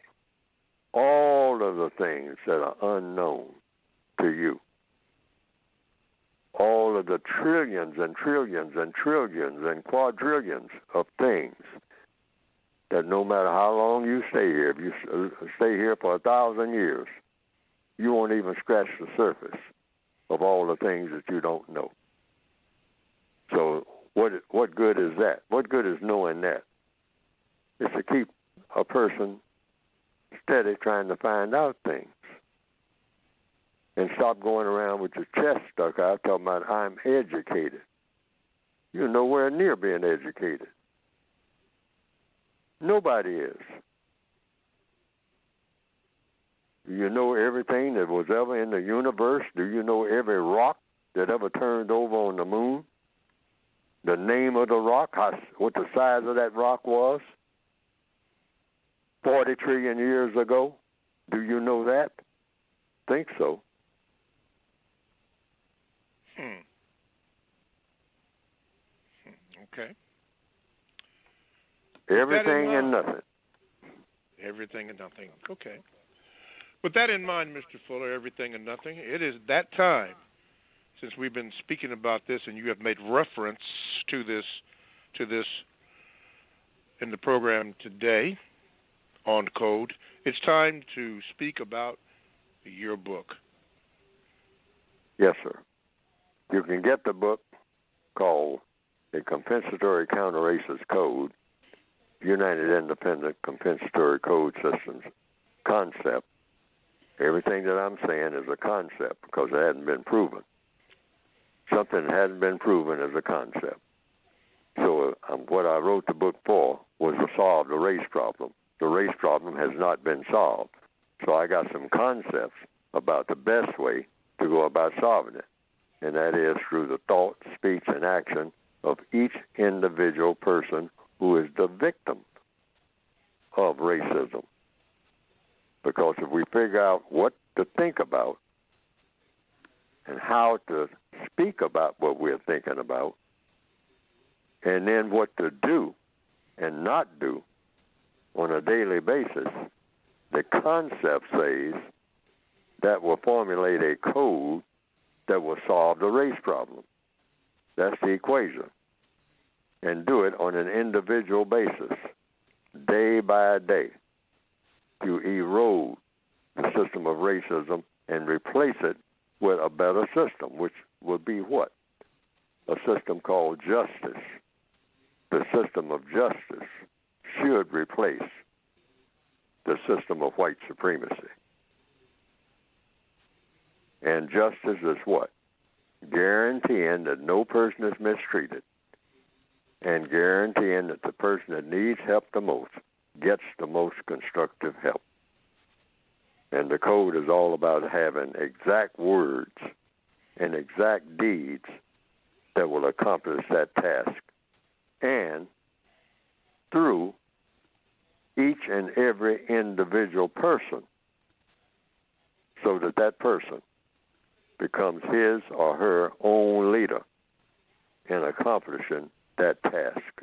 all of the things that are unknown to you. All of the trillions and trillions and trillions and quadrillions of things that no matter how long you stay here, if you stay here for 1,000 years, you won't even scratch the surface of all the things that you don't know. So What good is that? What good is knowing that? It's to keep a person steady trying to find out things. And stop going around with your chest stuck out talking about I'm educated. You're nowhere near being educated. Nobody is. Do you know everything that was ever in the universe? Do you know every rock that ever turned over on the moon? The name of the rock, what the size of that rock was 40 trillion years ago? Do you know that? Think so. Okay. Everything and nothing. Everything and nothing. Okay. With that in mind, Mr. Fuller, everything and nothing, it is that time, since we've been speaking about this and you have made reference to this in the program today on Code, it's time to speak about your book. Yes, sir. You can get the book called The Compensatory Counter-Racist Code, United Independent Compensatory Code Systems Concept. Everything that I'm saying is a concept because it hadn't been proven. Something that hadn't been proven is a concept. So what I wrote the book for was to solve the race problem. The race problem has not been solved. So I got some concepts about the best way to go about solving it, and that is through the thought, speech, and action of each individual person who is the victim of racism. Because if we figure out what to think about and how to speak about what we're thinking about, and then what to do and not do on a daily basis, the concept says that will formulate a code that will solve the race problem. That's the equation. And do it on an individual basis, day by day, to erode the system of racism and replace it with a better system, which would be what? A system called justice. The system of justice should replace the system of white supremacy. And justice is what? Guaranteeing that no person is mistreated and guaranteeing that the person that needs help the most gets the most constructive help. And the code is all about having exact words and exact deeds that will accomplish that task. And through each and every individual person, so that that person becomes his or her own leader in accomplishing that task.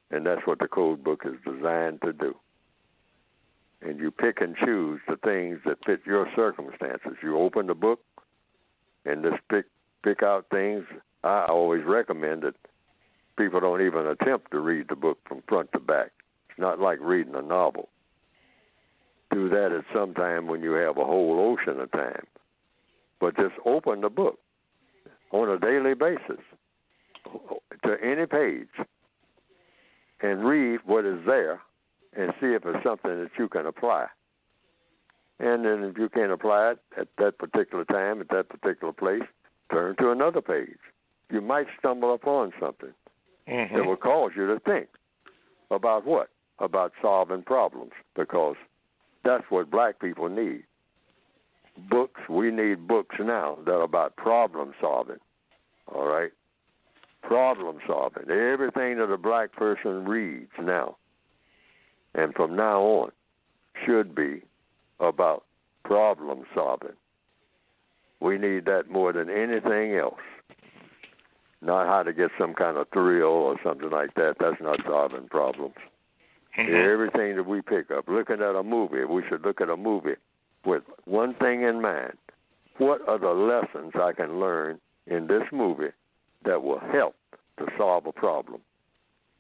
And that's what the code book is designed to do. And you pick and choose the things that fit your circumstances. You open the book and just pick out things. I always recommend that people don't even attempt to read the book from front to back. It's not like reading a novel. Do that at some time when you have a whole ocean of time. But just open the book on a daily basis to any page and read what is there and see if it's something that you can apply. And then if you can't apply it at that particular time, at that particular place, turn to another page. You might stumble upon something that will cause you to think about what? About solving problems, because that's what black people need. Books, we need books now that are about problem solving, all right? Problem solving. Everything that a black person reads now and from now on should be about problem solving. We need that more than anything else. Not how to get some kind of thrill or something like that. That's not solving problems. Everything that we pick up, looking at a movie, we should look at a movie with one thing in mind. What are the lessons I can learn in this movie that will help to solve a problem?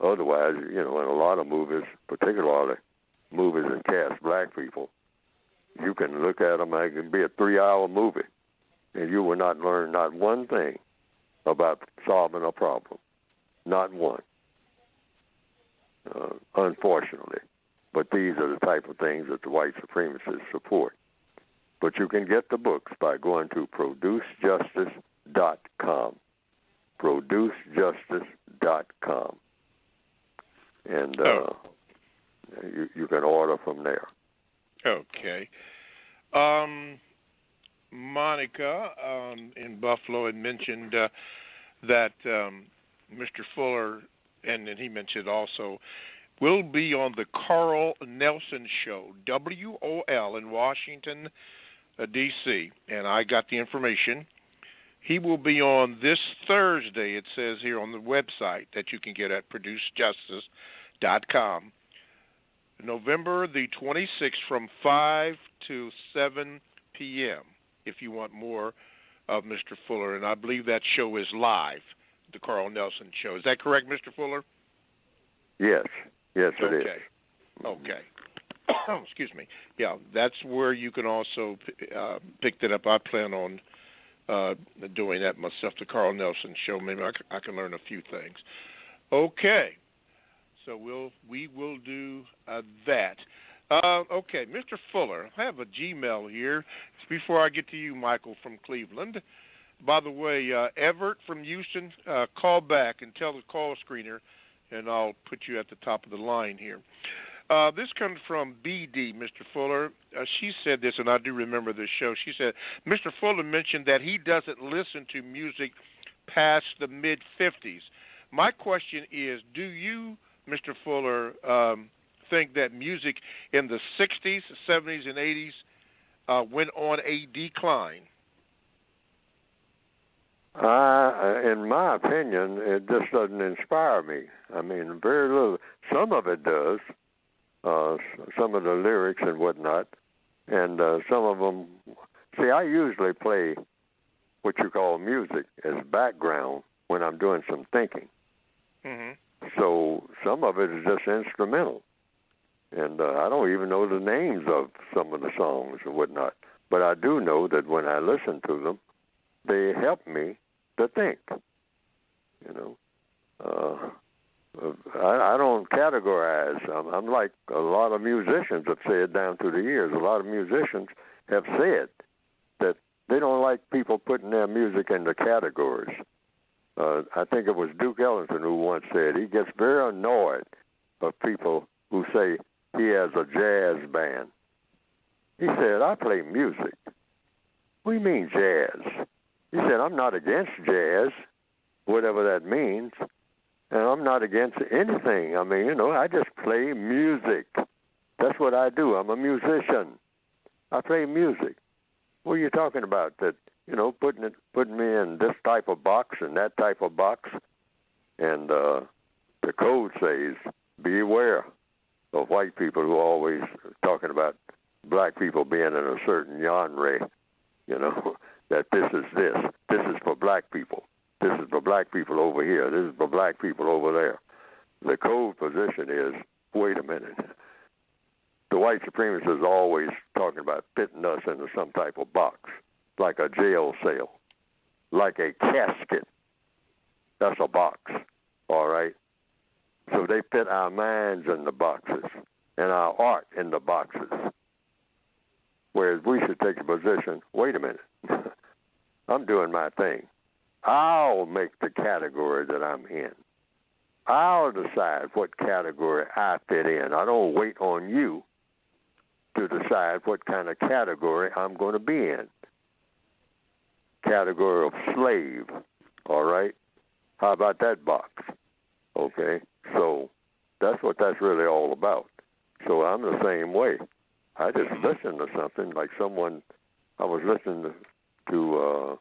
Otherwise, in a lot of movies, particularly movies that cast black people, you can look at them, it can be a 3-hour movie, and you will not learn not one thing about solving a problem. not one, unfortunately. But these are the type of things that the white supremacists support. But you can get the books by going to producejustice.com. Producejustice.com. And you can order from there. Okay. Monica in Buffalo had mentioned that Mr. Fuller, and he mentioned also, will be on the Carl Nelson Show, WOL, in Washington, D.C., and I got the information. He will be on this Thursday, it says here on the website that you can get at producejustice.com, November the 26th from 5 to 7 p.m., if you want more of Mr. Fuller. And I believe that show is live, the Carl Nelson Show. Is that correct, Mr. Fuller? Yes. Yes, it is. Okay. Excuse me. Yeah, that's where you can also pick that up. I plan on doing that myself, the Carl Nelson Show. Maybe I can learn a few things. Okay. So we will do that. Okay, Mr. Fuller, I have a Gmail here. It's before I get to you, Michael, from Cleveland. By the way, Everett from Houston, call back and tell the call screener, and I'll put you at the top of the line here. This comes from BD, Mr. Fuller. She said this, and I do remember this show. She said, Mr. Fuller mentioned that he doesn't listen to music past the mid-50s. My question is, do you, Mr. Fuller, think that music in the 60s, 70s, and 80s went on a decline? In my opinion, it just doesn't inspire me. I mean, very little. Some of it does, some of the lyrics and whatnot, and some of them. See, I usually play what you call music as background when I'm doing some thinking. Mm-hmm. So some of it is just instrumental, and I don't even know the names of some of the songs and whatnot. But I do know that when I listen to them, they help me to think. You know, I don't categorize. I'm like a lot of musicians have said down through the years. A lot of musicians have said that they don't like people putting their music into categories. I think it was Duke Ellington who once said he gets very annoyed of people who say he has a jazz band. He said, I play music. What do you mean jazz? He said, I'm not against jazz, whatever that means, and I'm not against anything. I mean, you know, I just play music. That's what I do. I'm a musician. I play music. What are you talking about? That, you know, putting me in this type of box and that type of box? And the code says, beware of white people who are always talking about black people being in a certain genre, you know, that this is for black people. This is for black people over here. This is for black people over there. The code position is, wait a minute. The white supremacists are always talking about fitting us into some type of box, like a jail cell, like a casket. That's a box, all right? So they fit our minds in the boxes and our art in the boxes. Whereas we should take the position, wait a minute, I'm doing my thing. I'll make the category that I'm in. I'll decide what category I fit in. I don't wait on you to decide what kind of category I'm going to be in. Category of slave, all right? How about that box? Okay, so that's what that's really all about. So I'm the same way. I just listen to something like someone, I was listening to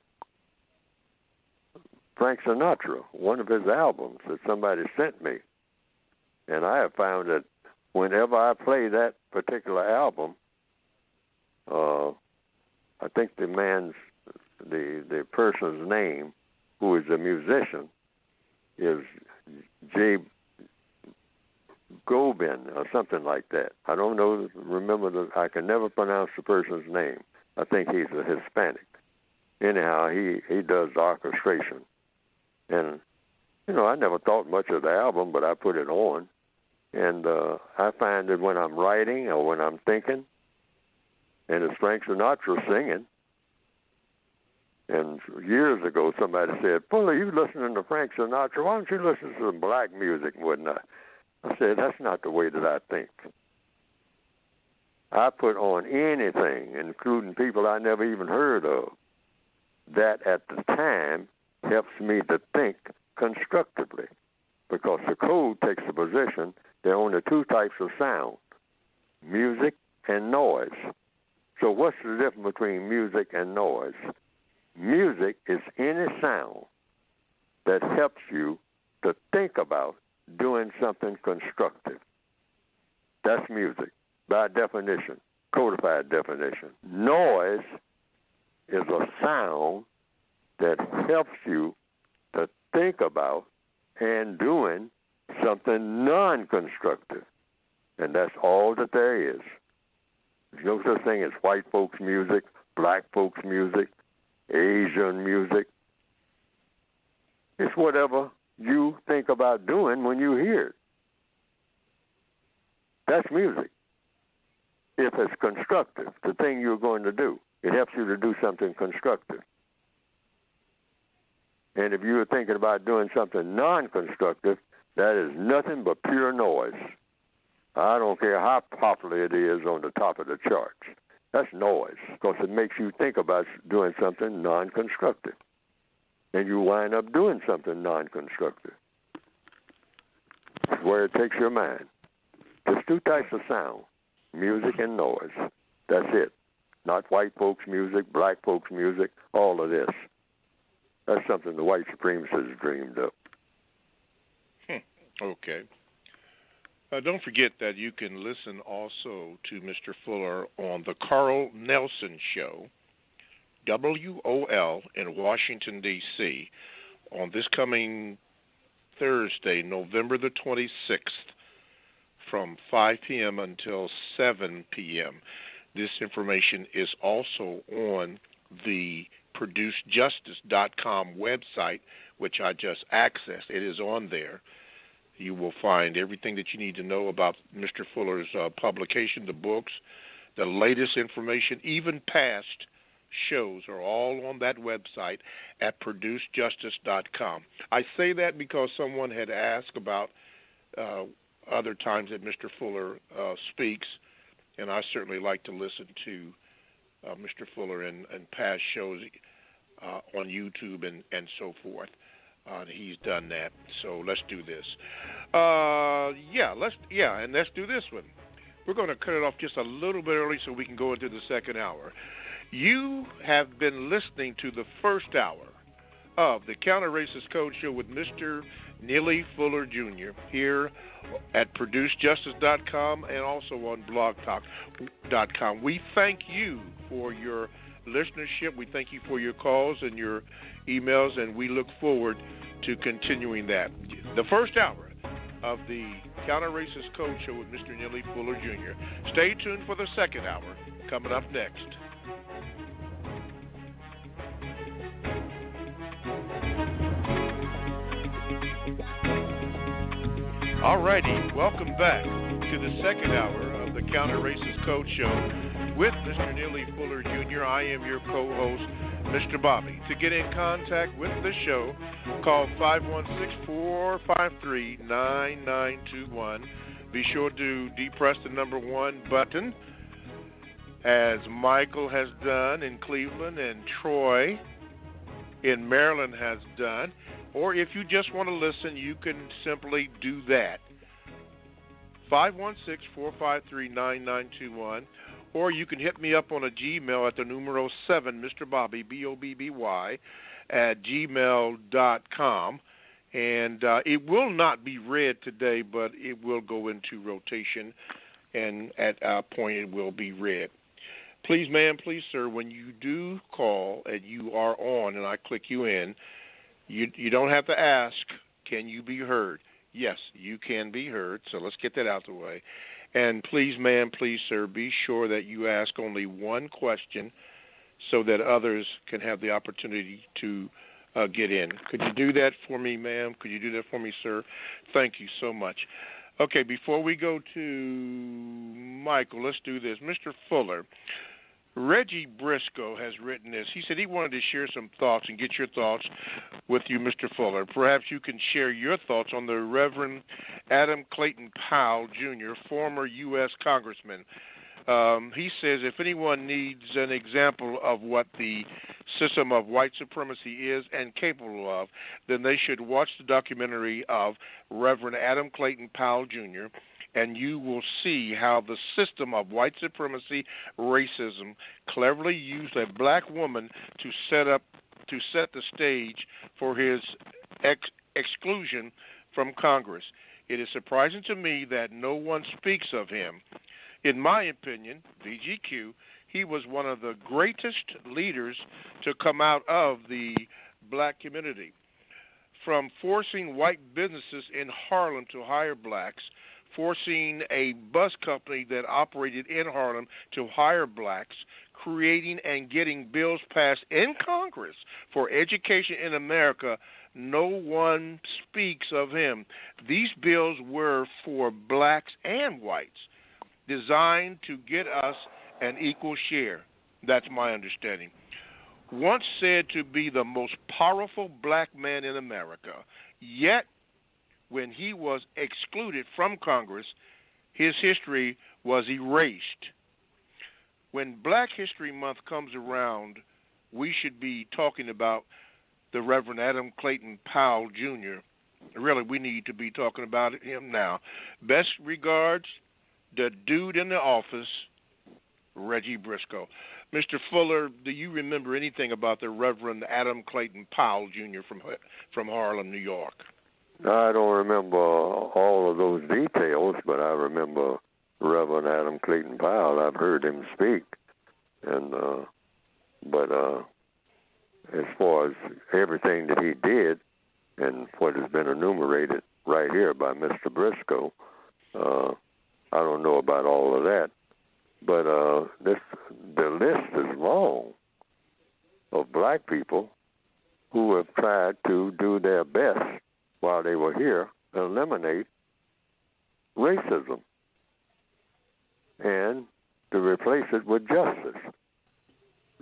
Frank Sinatra, one of his albums that somebody sent me. And I have found that whenever I play that particular album, I think the person's name, who is a musician, is J. Gobin or something like that. I don't know, I can never pronounce the person's name. I think he's a Hispanic. Anyhow, he does orchestration. And I never thought much of the album, but I put it on. And I find that when I'm writing or when I'm thinking, and it's Frank Sinatra singing, and years ago somebody said, Fuller, you listening to Frank Sinatra? Why don't you listen to some black music and whatnot? I said, that's not the way that I think. I put on anything, including people I never even heard of, that at the time helps me to think constructively, because the code takes the position there are only two types of sound, music and noise. So what's the difference between music and noise? Music is any sound that helps you to think about doing something constructive. That's music, by definition, codified definition. Noise is a sound that helps you to think about and doing something non-constructive. And that's all that there is. There's no such thing as white folks' music, black folks' music, Asian music. It's whatever you think about doing when you hear it. That's music. If it's constructive, the thing you're going to do, it helps you to do something constructive. And if you're thinking about doing something non-constructive, that is nothing but pure noise. I don't care how popular it is on the top of the charts. That's noise, because it makes you think about doing something non-constructive. And you wind up doing something non-constructive. It's where it takes your mind. There's two types of sound, music and noise. That's it. Not white folks' music, black folks' music, all of this. That's something the white supremacists dreamed up. Okay. Don't forget that you can listen also to Mr. Fuller on the Carl Nelson Show, WOL, in Washington, D.C., on this coming Thursday, November the 26th, from 5 p.m. until 7 p.m. This information is also on the ProduceJustice.com website, which I just accessed. It is on there. You will find everything that you need to know about Mr. Fuller's publication, the books, the latest information, even past shows are all on that website at ProduceJustice.com. I say that because someone had asked about other times that Mr. Fuller speaks, and I certainly like to listen to Mr. Fuller in past shows on YouTube and so forth. He's done that, so let's do this. Let's do this one. We're going to cut it off just a little bit early so we can go into the second hour. You have been listening to the first hour of the Counter-Racist Code Show with Mr. Neely Fuller Jr. here at ProduceJustice.com and also on BlogTalk.com. We thank you for your listenership. We thank you for your calls and your emails, and we look forward to continuing that. The first hour of the Counter-Racist Code Show with Mr. Neely Fuller Jr. Stay tuned for the second hour coming up next. All righty, welcome back to the second hour of the Counter-Racist Code Show with Mr. Neely Fuller Jr. I am your co-host, Mr. Bobby. To get in contact with the show, call 516-453-9921. Be sure to depress the number 1 button, as Michael has done in Cleveland and Troy in Maryland has done. Or if you just want to listen, you can simply do that. 516-453-9921. Or you can hit me up on a Gmail at the numero 7, Mr. Bobby, BOBBY, at gmail.com. And it will not be read today, but it will go into rotation, and at a point it will be read. Please, ma'am, please, sir, when you do call and you are on and I click you in, you don't have to ask, can you be heard? Yes, you can be heard, so let's get that out of the way. And please, ma'am, please, sir, be sure that you ask only one question so that others can have the opportunity to get in. Could you do that for me, ma'am? Could you do that for me, sir? Thank you so much. Okay, before we go to Michael, let's do this. Mr. Fuller, Reggie Briscoe has written this. He said he wanted to share some thoughts and get your thoughts with you, Mr. Fuller. Perhaps you can share your thoughts on the Reverend Adam Clayton Powell, Jr., former U.S. Congressman. He says if anyone needs an example of what the system of white supremacy is and capable of, then they should watch the documentary of Reverend Adam Clayton Powell, Jr., and you will see how the system of white supremacy, racism, cleverly used a black woman to set the stage for his exclusion from Congress. It is surprising to me that no one speaks of him. In my opinion, VGQ, he was one of the greatest leaders to come out of the black community. From forcing white businesses in Harlem to hire blacks, forcing a bus company that operated in Harlem to hire blacks, creating and getting bills passed in Congress for education in America, no one speaks of him. These bills were for blacks and whites, designed to get us an equal share. That's my understanding. Once said to be the most powerful black man in America, yet when he was excluded from Congress, his history was erased. When Black History Month comes around, we should be talking about the Reverend Adam Clayton Powell, Jr. Really, we need to be talking about him now. Best regards, the dude in the office, Reggie Briscoe. Mr. Fuller, do you remember anything about the Reverend Adam Clayton Powell, Jr. from Harlem, New York? I don't remember all of those details, but I remember Reverend Adam Clayton Powell. I've heard him speak, and but as far as everything that he did and what has been enumerated right here by Mr. Briscoe, I don't know about all of that. But the list is long of black people who have tried to do their best while they were here, eliminate racism and to replace it with justice.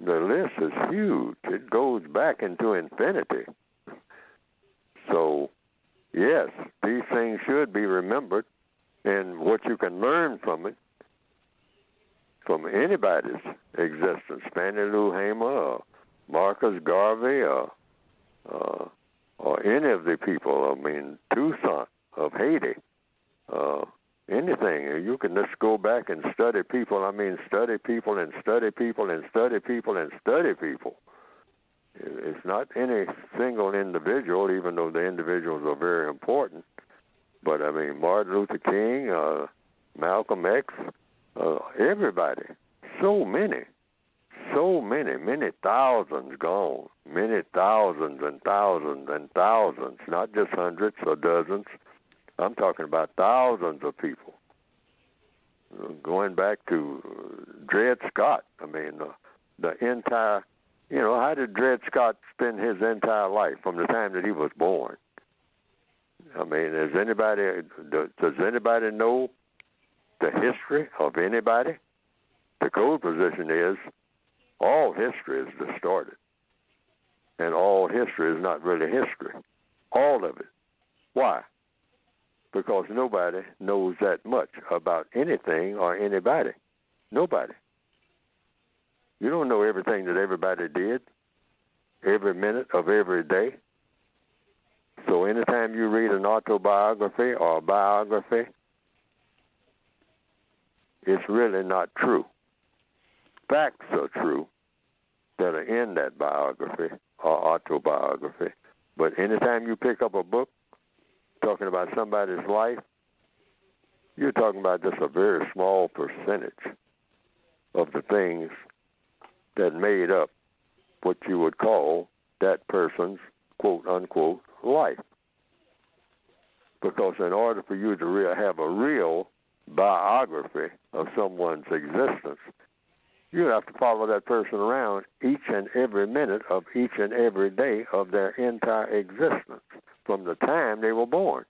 The list is huge. It goes back into infinity. So, yes, these things should be remembered, and what you can learn from it, from anybody's existence, Fannie Lou Hamer or Marcus Garvey or any of the people, Toussaint of Haiti, anything. You can just go back and study people. Study people and study people and study people and study people. It's not any single individual, even though the individuals are very important. But, Martin Luther King, Malcolm X, everybody, many thousands gone, many thousands and thousands and thousands, not just hundreds or dozens. I'm talking about thousands of people. Going back to Dred Scott, the entire, how did Dred Scott spend his entire life from the time that he was born? Does anybody know the history of anybody? The code position is all history is distorted. And all history is not really history. All of it. Why? Because nobody knows that much about anything or anybody. Nobody. You don't know everything that everybody did, every minute of every day. So anytime you read an autobiography or a biography, it's really not true. Facts are true that are in that biography or autobiography. But anytime you pick up a book talking about somebody's life, you're talking about just a very small percentage of the things that made up what you would call that person's quote-unquote life. Because in order for you to have a real biography of someone's existence, You have to follow that person around each and every minute of each and every day of their entire existence from the time they were born.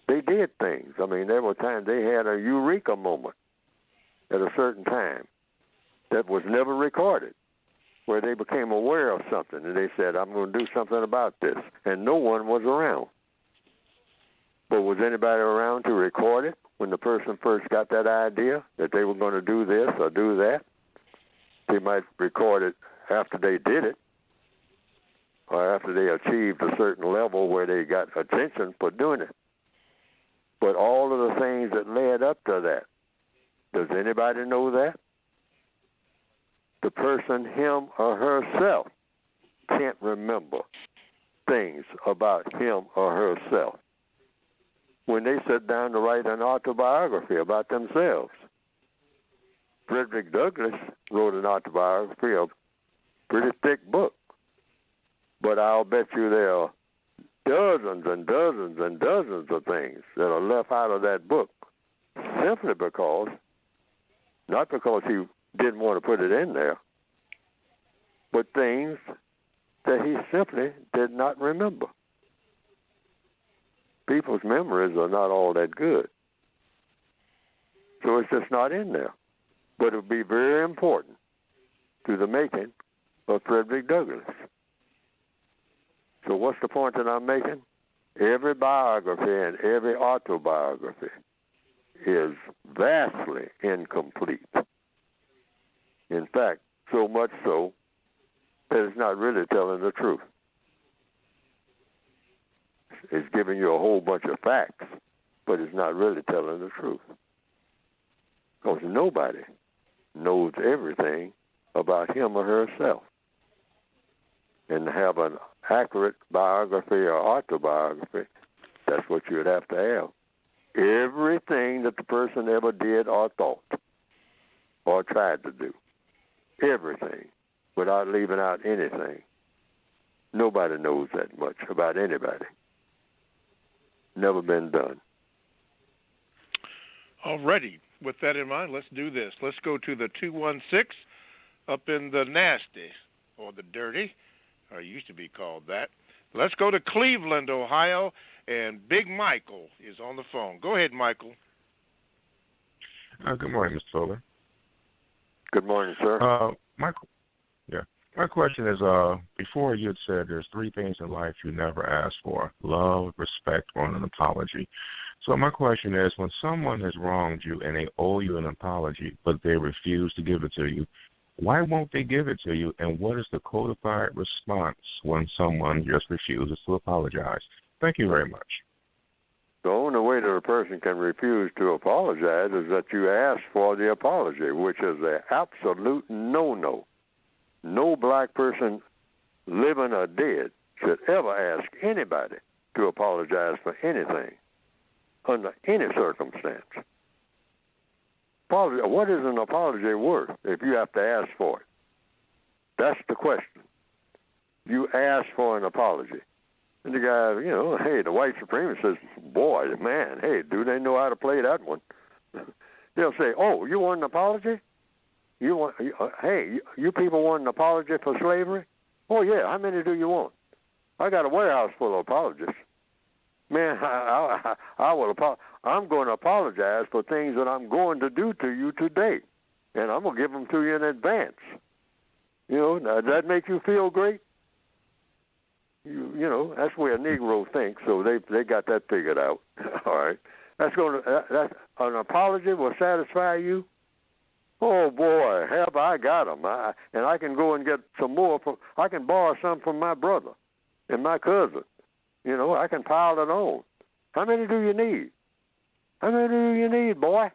They did things. I mean, there were times they had a eureka moment at a certain time that was never recorded, where they became aware of something and they said, I'm going to do something about this. And no one was around. But was anybody around to record it when the person first got that idea that they were going to do this or do that? They might record it after they did it or after they achieved a certain level where they got attention for doing it. But all of the things that led up to that, does anybody know that? The person, him or herself, can't remember things about him or herself. When they sit down to write an autobiography about themselves, Frederick Douglass wrote an autobiography, a pretty thick book. But I'll bet you there are dozens and dozens and dozens of things that are left out of that book simply because, not because he didn't want to put it in there, but things that he simply did not remember. People's memories are not all that good. So it's just not in there. But it would be very important to the making of Frederick Douglass. So what's the point that I'm making? Every biography and every autobiography is vastly incomplete. In fact, so much so that it's not really telling the truth. It's giving you a whole bunch of facts, but it's not really telling the truth. Because nobody knows everything about him or herself. And to have an accurate biography or autobiography, that's what you'd have to have. Everything that the person ever did or thought or tried to do. Everything, without leaving out anything. Nobody knows that much about anybody. Never been done. Alrighty. With that in mind, let's do this. Let's go to the 216 up in the nasty or the dirty, or it used to be called that. Let's go to Cleveland, Ohio, and Big Michael is on the phone. Go ahead, Michael. Good morning, Mr. Fuller. Good morning, sir. My question is, before you had said there's three things in life you never ask for: love, respect, or an apology. So my question is, when someone has wronged you and they owe you an apology, but they refuse to give it to you, why won't they give it to you? And what is the codified response when someone just refuses to apologize? Thank you very much. The only way that a person can refuse to apologize is that you ask for the apology, which is an absolute no-no. No black person, living or dead, should ever ask anybody to apologize for anything, under any circumstance. What is an apology worth if you have to ask for it? That's the question. You ask for an apology. And the guy, hey, the white supremacist says, boy, man, hey, do they know how to play that one? They'll say, oh, you want an apology? Hey, you people want an apology for slavery? Oh, yeah, how many do you want? I got a warehouse full of apologies. Man, I'm going to apologize for things that I'm going to do to you today, and I'm going to give them to you in advance. Does that make you feel great? That's where a Negro thinks, so they got that figured out. All right, that's an apology will satisfy you. Oh boy, have I got them? And I can go and get some more. I can borrow some from my brother and my cousin. I can pile it on. How many do you need? How many do you need, boy?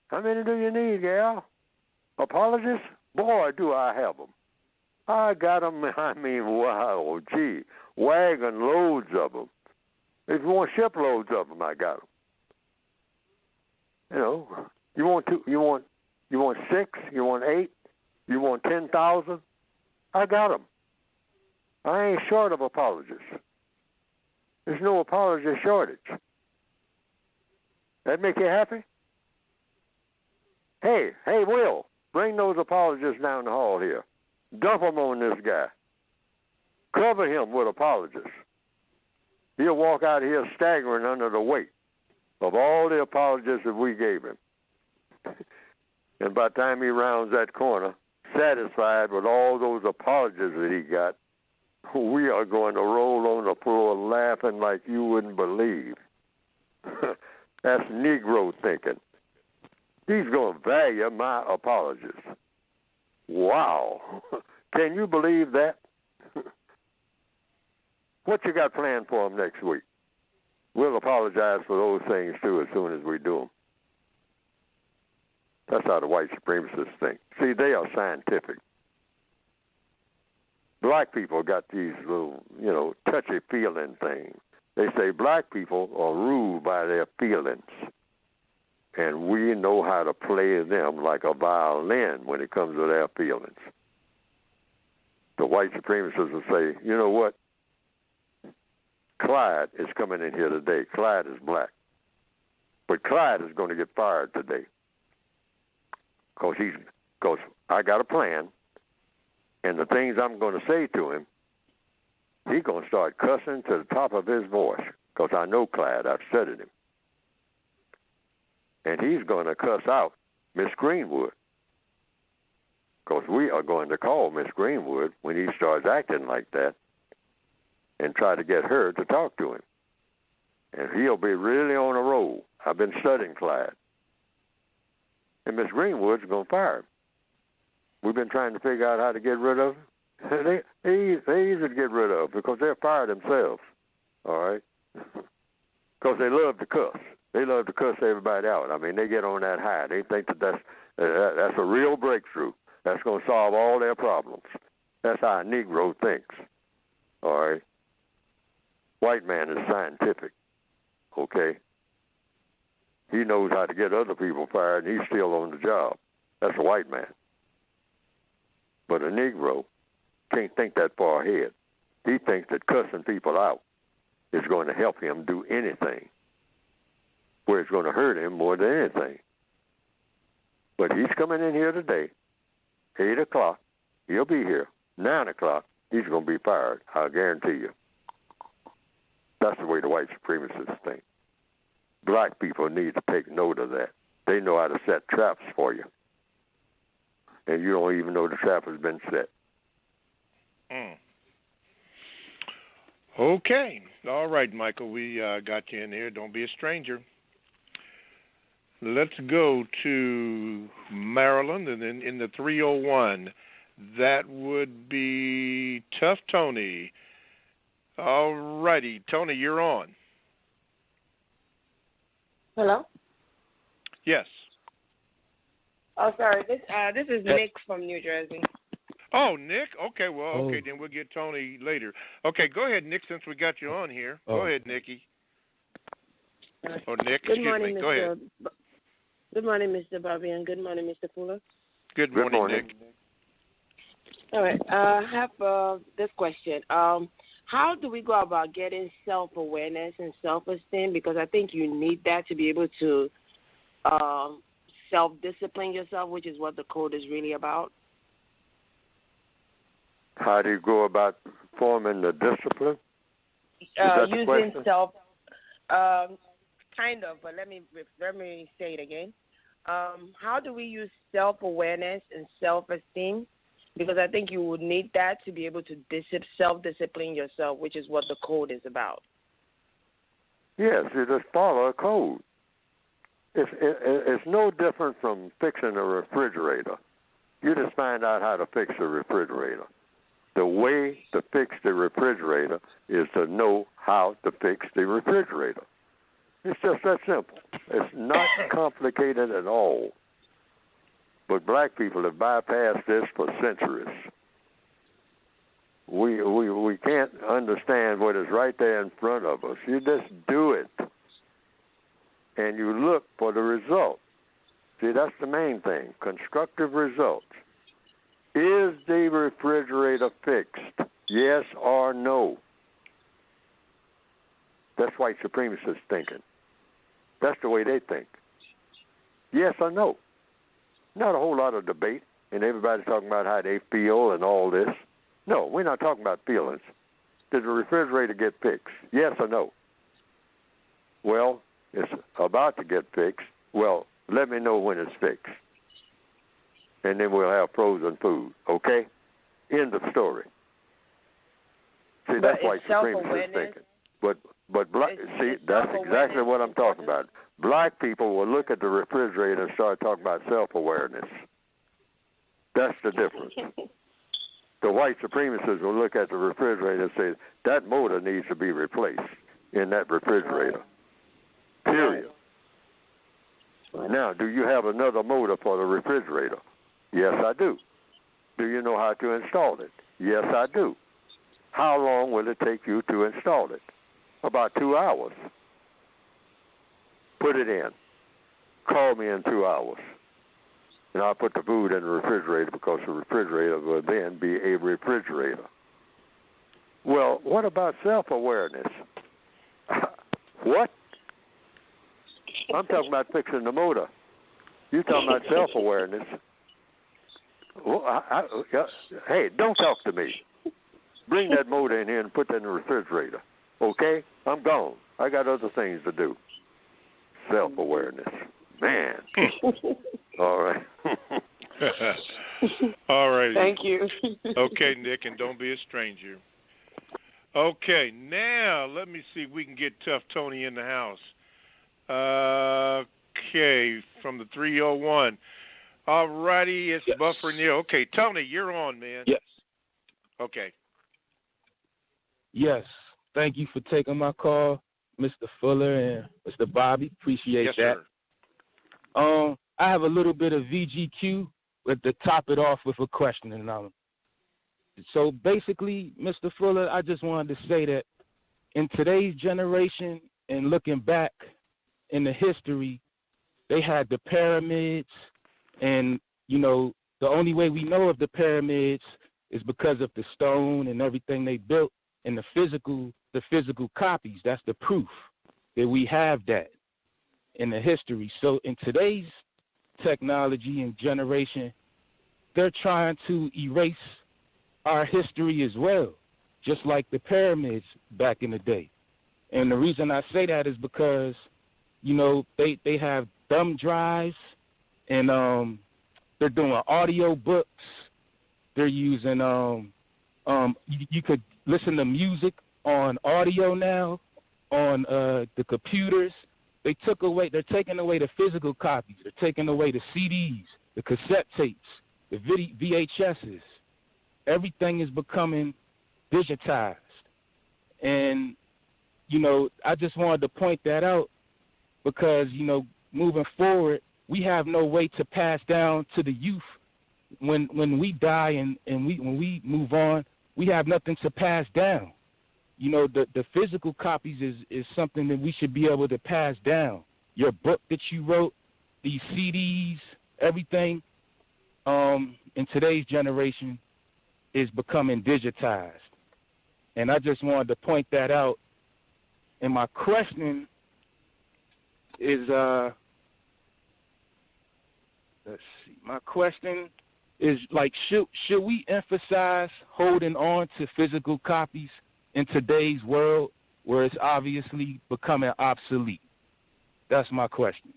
How many do you need, gal? Apologies? Boy, do I have them. I got them, wow, gee, wagon loads of them. If you want shiploads of them, I got them. You want 6, you want 8, you want 10,000, I got them. I ain't short of apologies. There's no apology shortage. That make you happy? Hey, Will, bring those apologists down the hall here. Dump them on this guy. Cover him with apologists. He'll walk out of here staggering under the weight of all the apologies that we gave him. And by the time he rounds that corner, satisfied with all those apologies that he got, we are going to roll on the floor laughing like you wouldn't believe. That's Negro thinking. He's going to value my apologies. Wow. Can you believe that? What you got planned for him next week? We'll apologize for those things, too, as soon as we do them. That's how the white supremacists think. See, they are scientific. Black people got these little, touchy-feeling things. They say black people are ruled by their feelings, and we know how to play them like a violin when it comes to their feelings. The white supremacists will say, you know what? Clyde is coming in here today. Clyde is black. But Clyde is going to get fired today. Because I got a plan, and the things I'm going to say to him, he's going to start cussing to the top of his voice, because I know Clyde. I've said it him. And he's going to cuss out Miss Greenwood, because we are going to call Miss Greenwood when he starts acting like that and try to get her to talk to him. And he'll be really on a roll. I've been studying Clyde. And Miss Greenwood's going to fire him. We've been trying to figure out how to get rid of him. They're easy to get rid of because they're fired themselves, all right? Because they love to cuss. They love to cuss everybody out. I mean, they get on that high. They think that's a real breakthrough. That's going to solve all their problems. That's how a Negro thinks, all right? White man is scientific, okay? He knows how to get other people fired, and he's still on the job. That's a white man. But a Negro can't think that far ahead. He thinks that cussing people out is going to help him do anything, where it's going to hurt him more than anything. But he's coming in here today, 8 o'clock. He'll be here. 9 o'clock, he's going to be fired. I'll guarantee you. That's the way the white supremacists think. Black people need to take note of that. They know how to set traps for you. And you don't even know the trap has been set. Okay. All right, Michael, we got you in here. Don't be a stranger. Let's go to Maryland, and then in the 301, that would be Tough Tony. All righty. Tony, you're on. Hello? Yes. Oh, sorry. This is Nick from New Jersey. Oh, Nick? Okay, well, okay, then we'll get Tony later. Okay, go ahead, Nick, since we got you on here. Go ahead, Nikki. Or Nick, Good morning, Go ahead. Good morning, Mr. Bobby, and good morning, Mr. Fuller. Good morning, Nick. All right. I have this question. How do we go about getting self-awareness and self-esteem? Because I think you need that to be able to self-discipline yourself, which is what the code is really about. How do you go about forming the discipline? Using self, kind of, but let me say it again. How do we use self-awareness and self-esteem? Because I think you would need that to be able to self-discipline yourself, which is what the code is about. Yes, you just follow a code. It's no different from fixing a refrigerator. You just find out how to fix a refrigerator. The way to fix the refrigerator is to know how to fix the refrigerator. It's just that simple. It's not complicated at all. But black people have bypassed this for centuries. We can't understand what is right there in front of us. You just do it. And you look for the result. See, that's the main thing, constructive results. Is the refrigerator fixed? Yes or no? That's white supremacists thinking. That's the way they think. Yes or no? Not a whole lot of debate, and everybody's talking about how they feel and all this. No, we're not talking about feelings. Did the refrigerator get fixed? Yes or no? Well, it's about to get fixed. Well, let me know when it's fixed. And then we'll have frozen food, okay? End of story. See, that's white supremacist thinking. But see, that's exactly what I'm talking about. Black people will look at the refrigerator and start talking about self-awareness. That's the difference. The white supremacists will look at the refrigerator and say, that motor needs to be replaced in that refrigerator. Period. Now, do you have another motor for the refrigerator? Yes, I do. Do you know how to install it? Yes, I do. How long will it take you to install it? About 2 hours. Put it in. Call me in 2 hours. And I'll put the food in the refrigerator because the refrigerator will then be a refrigerator. Well, what about self-awareness? What? I'm talking about fixing the motor. You're talking about self-awareness. Well, hey, don't talk to me. Bring that motor in here and put that in the refrigerator. Okay? I'm gone. I got other things to do. Self-awareness. Man. All right. All right. Thank you. Okay, Nick, and don't be a stranger. Okay, now let me see if we can get Tough Tony in the house. Okay, from the 301. All righty, it's yes. Buffer Neil. Okay, Tony, you're on, man. Yes. Okay. Yes. Thank you for taking my call, Mr. Fuller and Mr. Bobby. Appreciate yes, that. Sir. I have a little bit of VGQ, but to top it off with a question. So basically, Mr. Fuller, I just wanted to say that in today's generation and looking back in the history, they had the pyramids, and, the only way we know of the pyramids is because of the stone and everything they built and the physical copies. That's the proof that we have that in the history. So in today's technology and generation, they're trying to erase our history as well, just like the pyramids back in the day. And the reason I say that is because, they have thumb drives, and they're doing audio books. They're using you could listen to music on audio now on the computers. They're taking away the physical copies. They're taking away the CDs, the cassette tapes, the VHSs. Everything is becoming digitized. And, I just wanted to point that out because, moving forward, we have no way to pass down to the youth when we die and when we move on. We have nothing to pass down. The physical copies is something that we should be able to pass down. Your book that you wrote, these CDs, everything, in today's generation is becoming digitized. And I just wanted to point that out. And my question is, my question is, should we emphasize holding on to physical copies in today's world where it's obviously becoming obsolete? That's my question.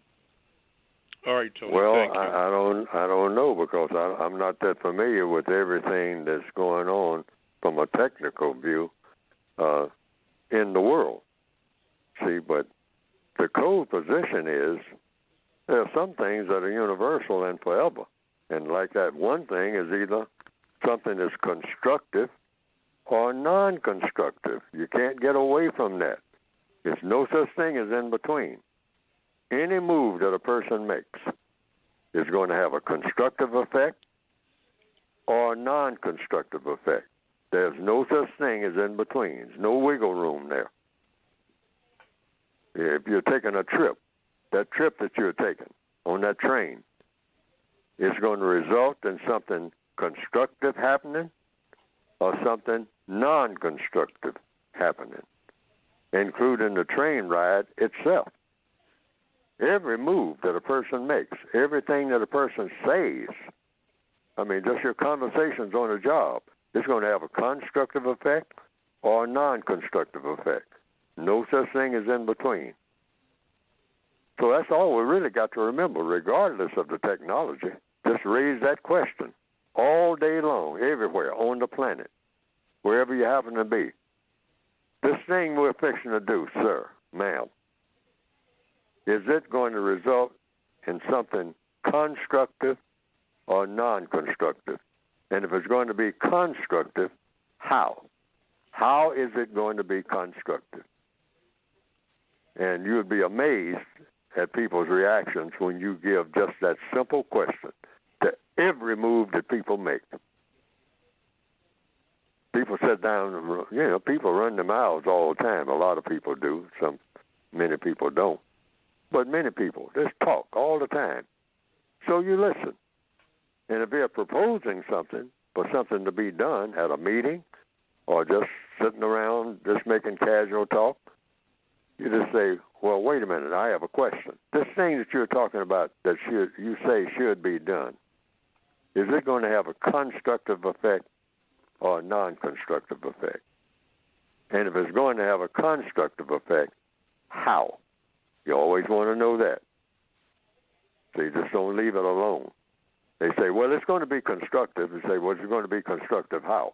All right, Tony. Well, thank you. I don't know because I'm not that familiar with everything that's going on from a technical view in the world. See, but the core position is there are some things that are universal and forever. And like that one thing is either something that's constructive or non-constructive. You can't get away from that. There's no such thing as in between. Any move that a person makes is going to have a constructive effect or a non-constructive effect. There's no such thing as in between. There's no wiggle room there. If you're taking a trip, that trip that you're taking on that train is going to result in something constructive happening or something non-constructive happening, including the train ride itself. Every move that a person makes, everything that a person says, I mean, just your conversations on a job, is going to have a constructive effect or a non-constructive effect. No such thing as in between. So that's all we really got to remember, regardless of the technology. Just raise that question all day long, everywhere on the planet, wherever you happen to be. This thing we're fixing to do, sir, ma'am, is it going to result in something constructive or non-constructive? And if it's going to be constructive, how? How is it going to be constructive? And you would be amazed at people's reactions when you give just that simple question to every move that people make. People sit down and, people run their mouths all the time. A lot of people do. Many people don't. But many people just talk all the time. So you listen. And if they're proposing something for something to be done at a meeting or just sitting around just making casual talk, you just say, well, wait a minute, I have a question. This thing that you're talking about that you say should be done, is it going to have a constructive effect or a non-constructive effect? And if it's going to have a constructive effect, how? You always want to know that. So you just don't leave it alone. They say, well, it's going to be constructive. You say, well, it's going to be constructive how?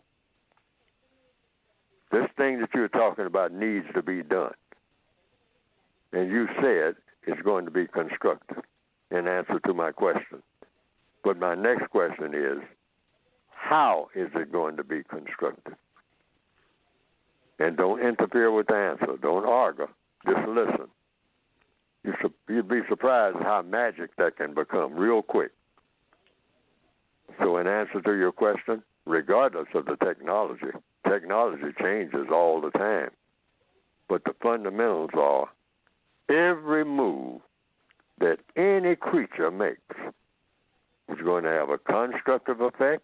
This thing that you're talking about needs to be done. And you said it's going to be constructive in answer to my question. But my next question is, how is it going to be constructive? And don't interfere with the answer. Don't argue. Just listen. You'd be surprised how magic that can become real quick. So in answer to your question, regardless of the technology changes all the time. But the fundamentals are every move that any creature makes is going to have a constructive effect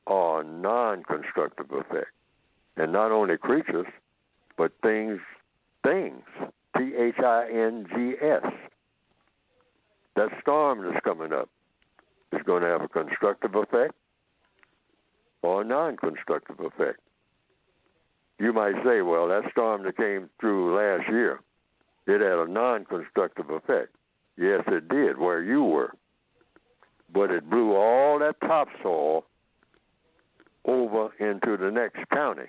or a non-constructive effect. And not only creatures, but things, Things. That storm that's coming up is going to have a constructive effect or a non-constructive effect. You might say, well, that storm that came through last year, it had a non-constructive effect. Yes, it did, where you were. But it blew all that topsoil over into the next county.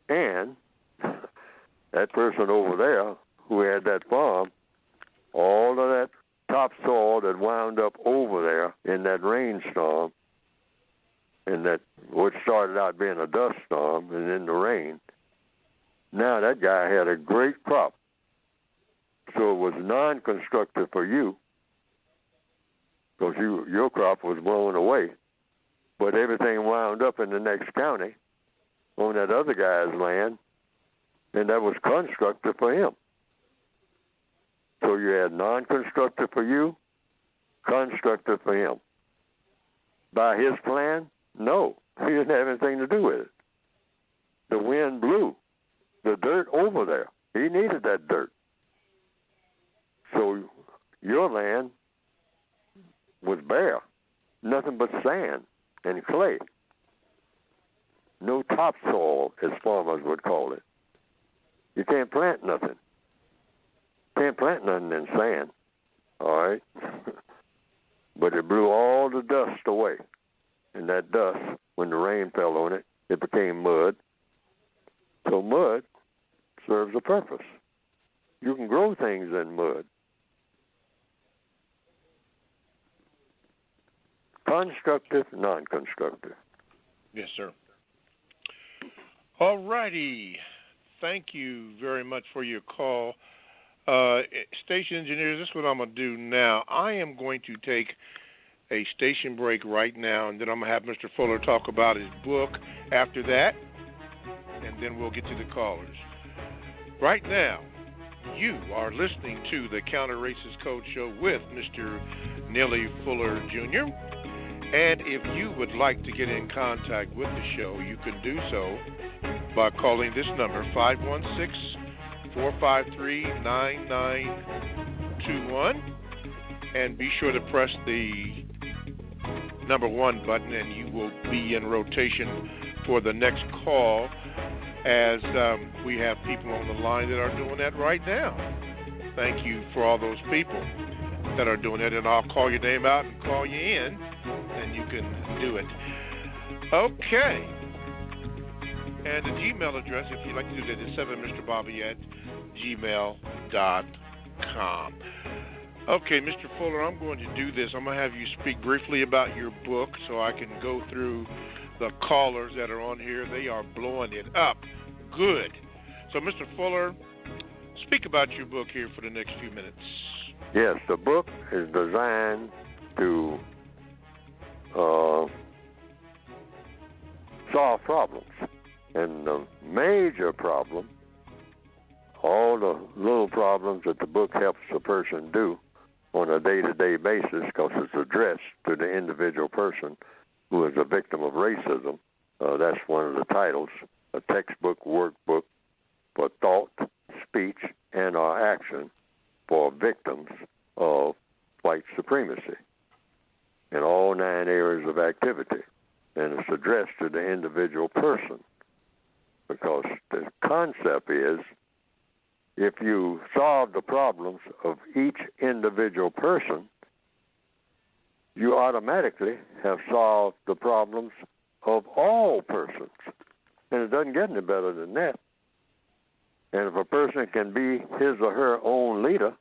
And that person over there who had that farm, all of that topsoil that wound up over there in that rainstorm, and that what started out being a dust storm and then the rain, now that guy had a great crop. So it was non-constructive for you because your crop was blown away, but everything wound up in the next county on that other guy's land, and that was constructive for him. So you had non-constructive for you, constructive for him. By his plan, no, he didn't have anything to do with it. The wind blew the dirt over there. He needed that dirt. So your land was bare, nothing but sand and clay. No topsoil, as farmers would call it. You can't plant nothing. Can't plant nothing in sand, all right? But it blew all the dust away. And that dust, when the rain fell on it, it became mud. So mud serves a purpose. You can grow things in mud. Constructive, non-constructive. Yes, sir. All righty. Thank you very much for your call. Station engineers, this is what I'm going to do now. I am going to take a station break right now, and then I'm going to have Mr. Fuller talk about his book after that, and then we'll get to the callers. Right now, you are listening to the Counter Racist Code Show with Mr. Neely Fuller Jr., and if you would like to get in contact with the show, you can do so by calling this number, 453-9921. And be sure to press the number 1 button, and you will be in rotation for the next call, as we have people on the line that are doing that right now. Thank you for all those people that are doing it, and I'll call your name out and call you in, and you can do it. Okay. And the Gmail address, if you'd like to do that, is 7mrbobby@gmail.com. Okay, Mr. Fuller, I'm going to do this. I'm going to have you speak briefly about your book so I can go through the callers that are on here. They are blowing it up. Good. So, Mr. Fuller, speak about your book here for the next few minutes. Yes, the book is designed to solve problems. And the major problem, all the little problems that the book helps a person do on a day-to-day basis, because it's addressed to the individual person who is a victim of racism. That's one of the titles, a textbook, workbook for thought, speech, and or action for victims of white supremacy in all 9 areas of activity. And it's addressed to the individual person, because the concept is, if you solve the problems of each individual person, you automatically have solved the problems of all persons. And it doesn't get any better than that. And if a person can be his or her own leader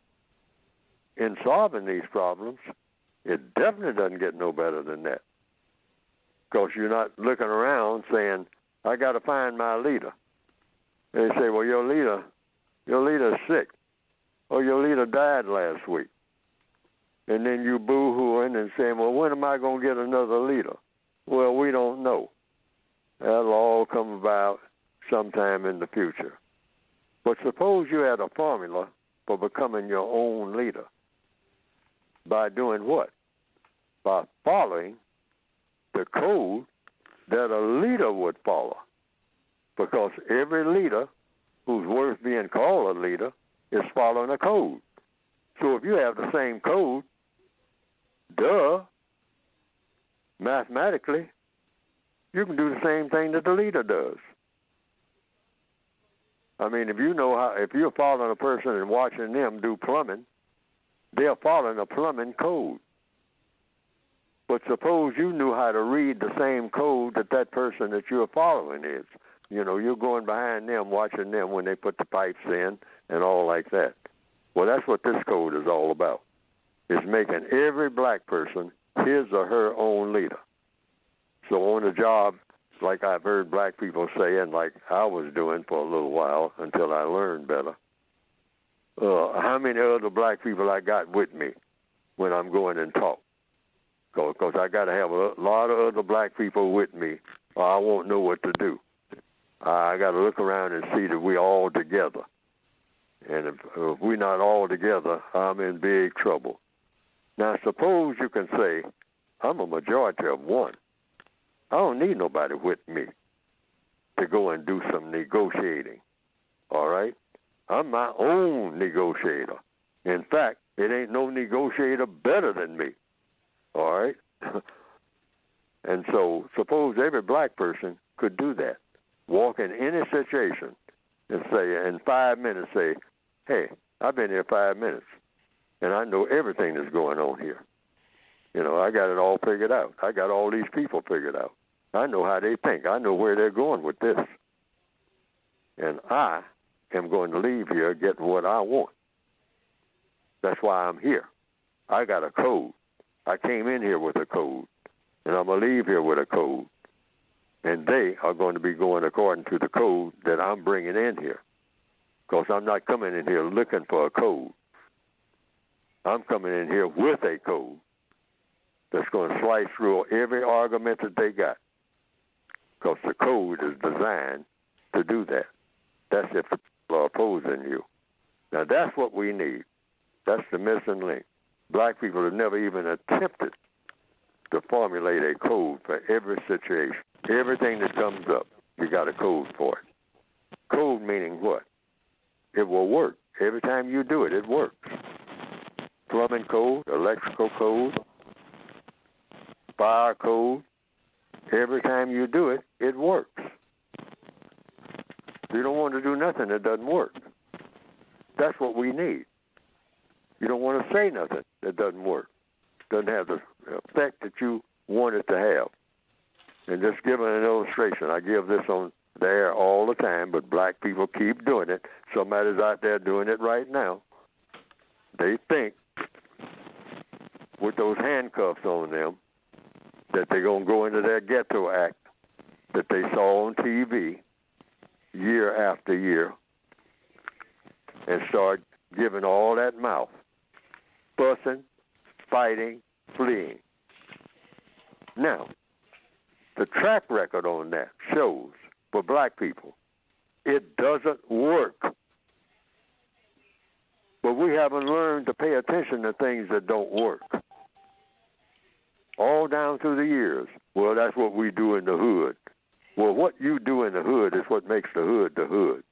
in solving these problems, it definitely doesn't get no better than that. Because you're not looking around saying, I got to find my leader. And they say, well, your leader's sick, or your leader died last week. And then you boo-hooing and saying, well, when am I going to get another leader? Well, we don't know. That'll all come about sometime in the future. But suppose you had a formula for becoming your own leader. By doing what? By following the code that a leader would follow. Because every leader who's worth being called a leader is following a code. So if you have the same code, mathematically, you can do the same thing that the leader does. I mean, if you're following a person and watching them do plumbing, they're following a plumbing code. But suppose you knew how to read the same code that person that you're following is. You know, you're going behind them, watching them when they put the pipes in and all like that. Well, that's what this code is all about. It's making every black person his or her own leader. So on the job, like I've heard black people say, and like I was doing for a little while until I learned better, how many other black people I got with me when I'm going and talk? Because I got to have a lot of other black people with me, or I won't know what to do. I got to look around and see that we're all together. And if we're not all together, I'm in big trouble. Now, suppose you can say, I'm a majority of one. I don't need nobody with me to go and do some negotiating, all right? I'm my own negotiator. In fact, it ain't no negotiator better than me, all right? And so suppose every black person could do that. Walk in any situation and say, in 5 minutes, say, hey, I've been here 5 minutes, and I know everything that's going on here. You know, I got it all figured out. I got all these people figured out. I know how they think. I know where they're going with this. And I am going to leave here getting what I want. That's why I'm here. I got a code. I came in here with a code, and I'm going to leave here with a code. And they are going to be going according to the code that I'm bringing in here. Because I'm not coming in here looking for a code. I'm coming in here with a code that's going to slice through every argument that they got. Because the code is designed to do that. That's if people are opposing you. Now, that's what we need. That's the missing link. Black people have never even attempted to formulate a code for every situation. Everything that comes up, you got a code for it. Code meaning what? it will work. Every time you do it, it works. Plumbing code, electrical code, fire code. Every time you do it, it works. You don't want to do nothing that doesn't work. That's what we need. You don't want to say nothing that doesn't work, doesn't have the effect that you want it to have. And just giving an illustration, I give this on the air all the time, but black people keep doing it. Somebody's out there doing it right now. They think with those handcuffs on them that they're going to go into their ghetto act that they saw on TV year after year and start giving all that mouth, fussing, fighting, fleeing. Now, the track record on that shows for black people it doesn't work. But we haven't learned to pay attention to things that don't work. All down through the years, well, that's what we do in the hood. Well, what you do in the hood is what makes the hood the hood.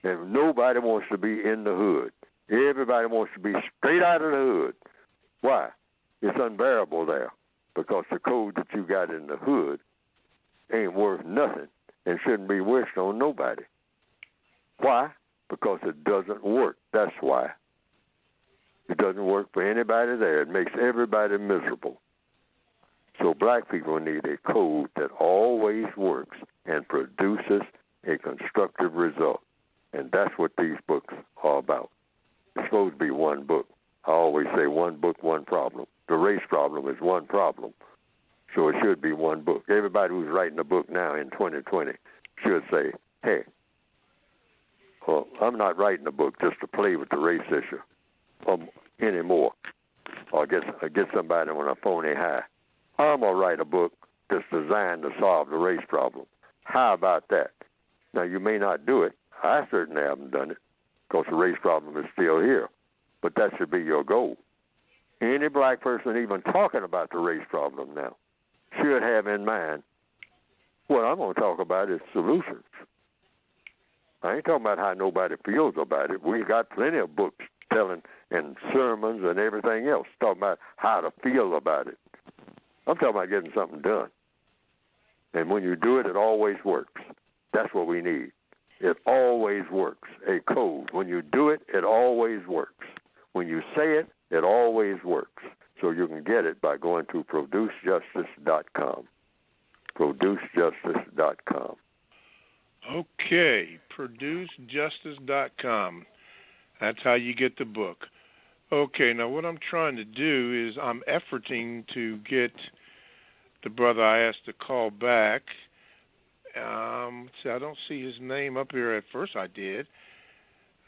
And nobody wants to be in the hood. Everybody wants to be straight out of the hood. Why? It's unbearable there because the code that you got in the hood ain't worth nothing and shouldn't be wished on nobody. Why? Because it doesn't work. That's why. It doesn't work for anybody there. It makes everybody miserable. So black people need a code that always works and produces a constructive result. And that's what these books are about. It's supposed to be one book. I always say one book, one problem. The race problem is one problem. So it should be one book. Everybody who's writing a book now in 2020 should say, hey, well, I'm not writing a book just to play with the race issue anymore or get somebody on a phony high. I'm going to write a book that's designed to solve the race problem. How about that? Now, you may not do it. I certainly haven't done it because the race problem is still here. But that should be your goal. Any black person even talking about the race problem now should have in mind, what I'm going to talk about is solutions. I ain't talking about how nobody feels about it. We got plenty of books telling and sermons and everything else talking about how to feel about it. I'm talking about getting something done. And when you do it, it always works. That's what we need. It always works. A code. When you do it, it always works. When you say it, it always works. So you can get it by going to producejustice.com. Producejustice.com. Okay, producejustice.com. That's how you get the book. Okay, now what I'm trying to do is I'm efforting to get the brother I asked to call back. See, I don't see his name up here. At first I did.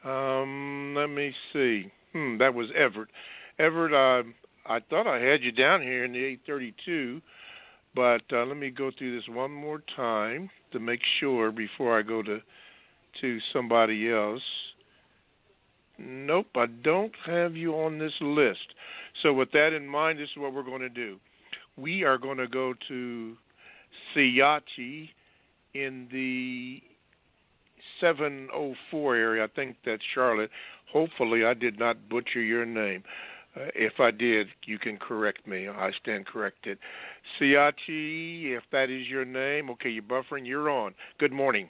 Let me see. That was Everett. Everett, I thought I had you down here in the 832, but let me go through this one more time to make sure before I go to somebody else. Nope, I don't have you on this list. So with that in mind, this is what we're going to do. We are going to go to Siachi in the 704 area. I think that's Charlotte. Hopefully I did not butcher your name. If I did, you can correct me. I stand corrected. Siachi, if that is your name. Okay, you're buffering. You're on. Good morning.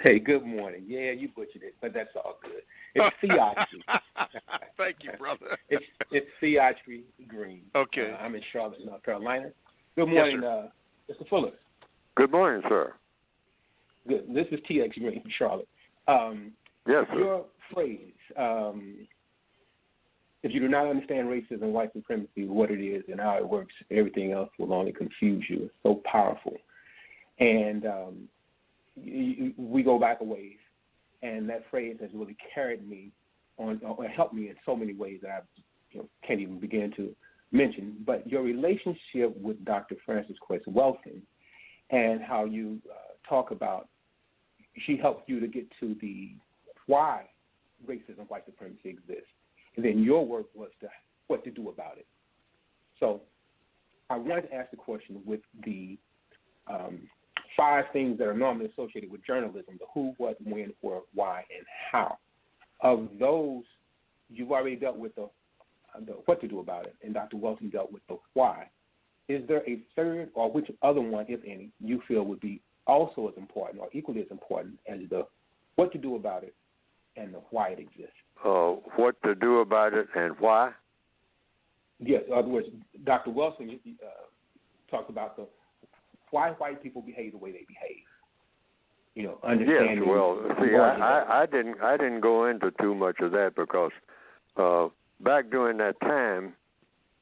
Hey, good morning. Yeah, you butchered it, but that's all good. It's Siachi. Thank you, brother. It's Siachi Green. Okay. I'm in Charlotte, North Carolina. Good morning, yes, Mr. Fuller. Good morning, sir. Good. This is TX Green from Charlotte. Yes, sir. Your phrase, if you do not understand racism, white supremacy, what it is and how it works, everything else will only confuse you. It's so powerful. And we go back a ways, and that phrase has really carried me on, or helped me in so many ways that I can't even begin to mention. But your relationship with Dr. Frances Quest Welton and how you talk about, she helped you to get to the why racism, white supremacy exists. And then your work was what to do about it. So I wanted to ask the question with the 5 things that are normally associated with journalism: the who, what, when, where, why, and how. Of those, you've already dealt with the what to do about it, and Dr. Wilson dealt with the why. Is there a third, or which other one, if any, you feel would be also as important or equally as important as the what to do about it and the why it exists? What to do about it and why? Yes, in other words, Dr. Wilson talked about the why white people behave the way they behave. You know, understanding. Yes, well, see, I didn't go into too much of that because back during that time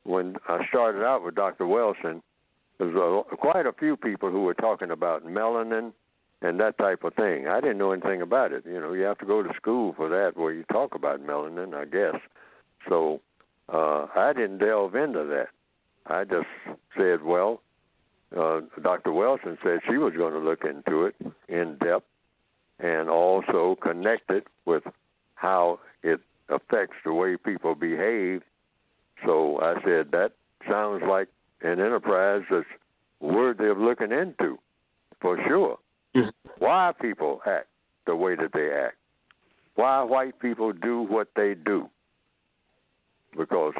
when I started out with Dr. Wilson, there was quite a few people who were talking about melanin and that type of thing. I didn't know anything about it. You know, you have to go to school for that where you talk about melanin, I guess. So I didn't delve into that. I just said, well, Dr. Wilson said she was going to look into it in depth and also connect it with how it affects the way people behave. So I said, that sounds like an enterprise that's worthy of looking into, for sure. Why people act the way that they act. Why white people do what they do. Because,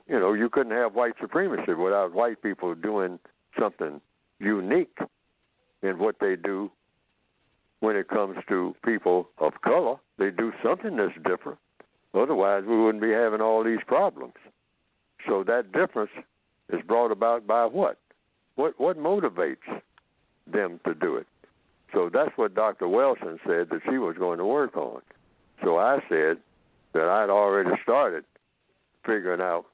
you know, you couldn't have white supremacy without white people doing something unique in what they do when it comes to people of color. They do something that's different. Otherwise, we wouldn't be having all these problems. So that difference is brought about by what? What motivates them to do it? So that's what Dr. Wilson said that she was going to work on. So I said that I'd already started figuring out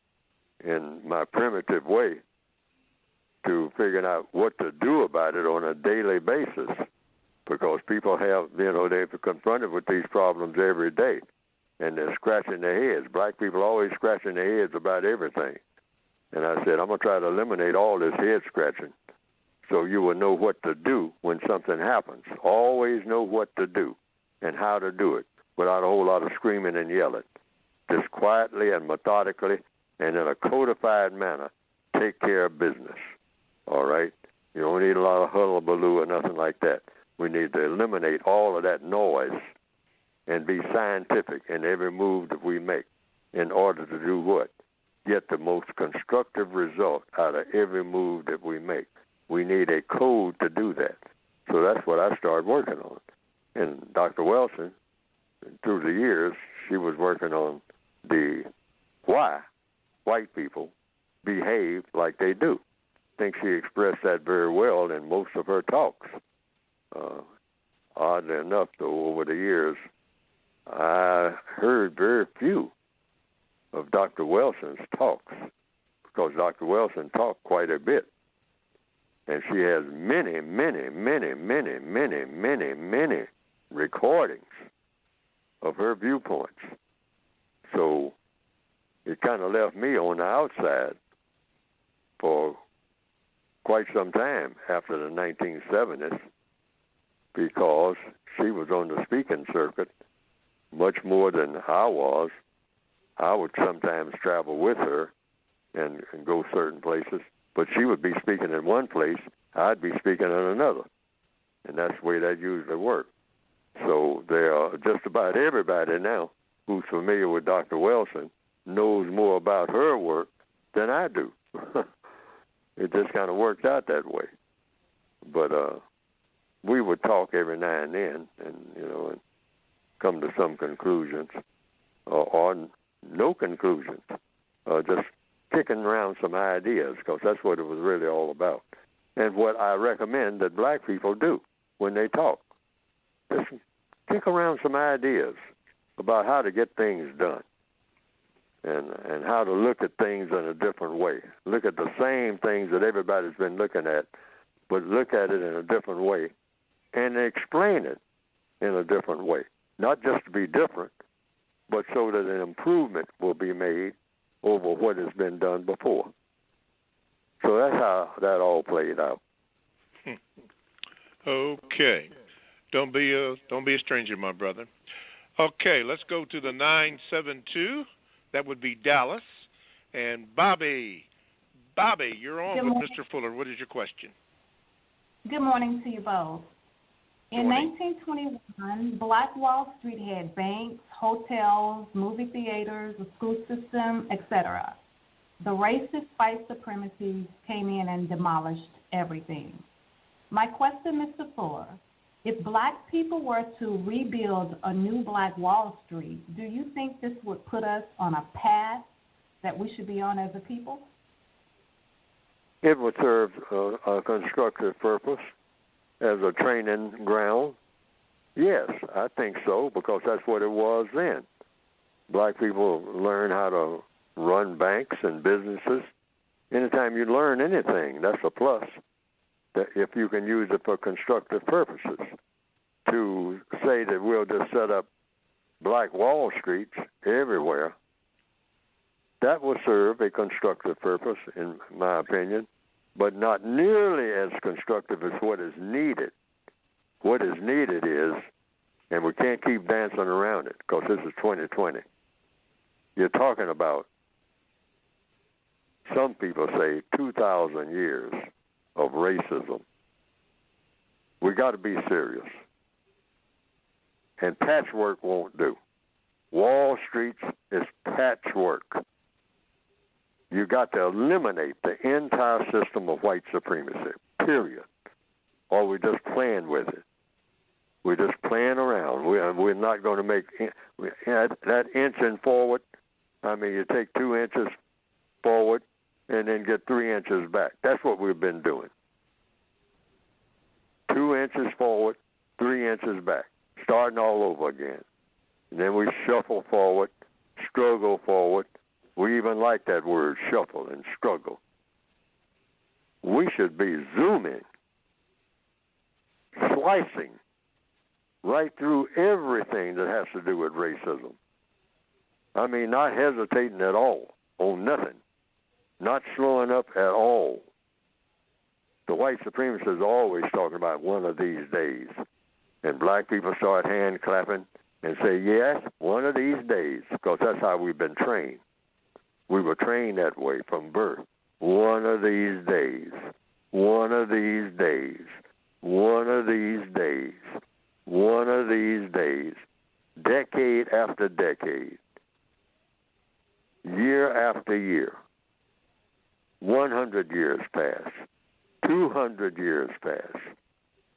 in my primitive way to figuring out what to do about it on a daily basis, because people have, you know, they're confronted with these problems every day, and they're scratching their heads. Black people are always scratching their heads about everything. And I said, I'm going to try to eliminate all this head scratching so you will know what to do when something happens. Always know what to do and how to do it without a whole lot of screaming and yelling. Just quietly and methodically and in a codified manner, take care of business. All right? You don't need a lot of hullabaloo or nothing like that. We need to eliminate all of that noise and be scientific in every move that we make in order to do what? Get the most constructive result out of every move that we make. We need a code to do that. So that's what I started working on. And Dr. Wilson, through the years, she was working on the why white people behave like they do. I think she expressed that very well in most of her talks. Oddly enough, though, over the years, I heard very few of Dr. Wilson's talks because Dr. Wilson talked quite a bit. And she has many, many, many, many, many, many, many recordings of her viewpoints. So it kind of left me on the outside for quite some time after the 1970s because she was on the speaking circuit much more than I was. I would sometimes travel with her and go certain places, but she would be speaking in one place, I'd be speaking in another. And that's the way that usually worked. So there are just about everybody now who's familiar with Dr. Wilson knows more about her work than I do. It just kind of worked out that way. But we would talk every now and then and, you know, and come to some conclusions or no conclusions, just kicking around some ideas because that's what it was really all about. And what I recommend that black people do when they talk, just kick around some ideas about how to get things done and how to look at things in a different way. Look at the same things that everybody's been looking at, but look at it in a different way and explain it in a different way. Not just to be different, but so that an improvement will be made over what has been done before. So that's how that all played out. Okay. Don't be a stranger, my brother. Okay, let's go to the 972. That would be Dallas. And Bobby, you're on with Mr. Fuller. What is your question? Good morning to you both. In 1921, Black Wall Street had banks, hotels, movie theaters, a school system, etc. The racist white supremacy came in and demolished everything. My question, Mr. Fuller, if black people were to rebuild a new Black Wall Street, do you think this would put us on a path that we should be on as a people? It would serve a constructive purpose as a training ground. Yes, I think so, because that's what it was then. Black people learn how to run banks and businesses. Anytime you learn anything, that's a plus. That if you can use it for constructive purposes. To say that we'll just set up Black Wall Streets everywhere, that will serve a constructive purpose, in my opinion, but not nearly as constructive as what is needed. What is needed is, and we can't keep dancing around it because this is 2020, you're talking about, some people say, 2,000 years of racism. We got to be serious. And patchwork won't do. Wall Street is patchwork. You got to eliminate the entire system of white supremacy, period. Or we're just playing with it. We're just playing around. We're not going to make that inch and forward. I mean, you take 2 inches forward and then get 3 inches back. That's what we've been doing. 2 inches forward, 3 inches back, starting all over again. And then we shuffle forward, struggle forward. We even like that word, shuffle and struggle. We should be zooming, slicing right through everything that has to do with racism. I mean, not hesitating at all on nothing, not slowing up at all. The white supremacists are always talking about one of these days. And black people start hand clapping and say, yes, one of these days, because that's how we've been trained. We were trained that way from birth. One of these days, one of these days, one of these days, one of these days, decade after decade, year after year, 100 years pass, 200 years pass,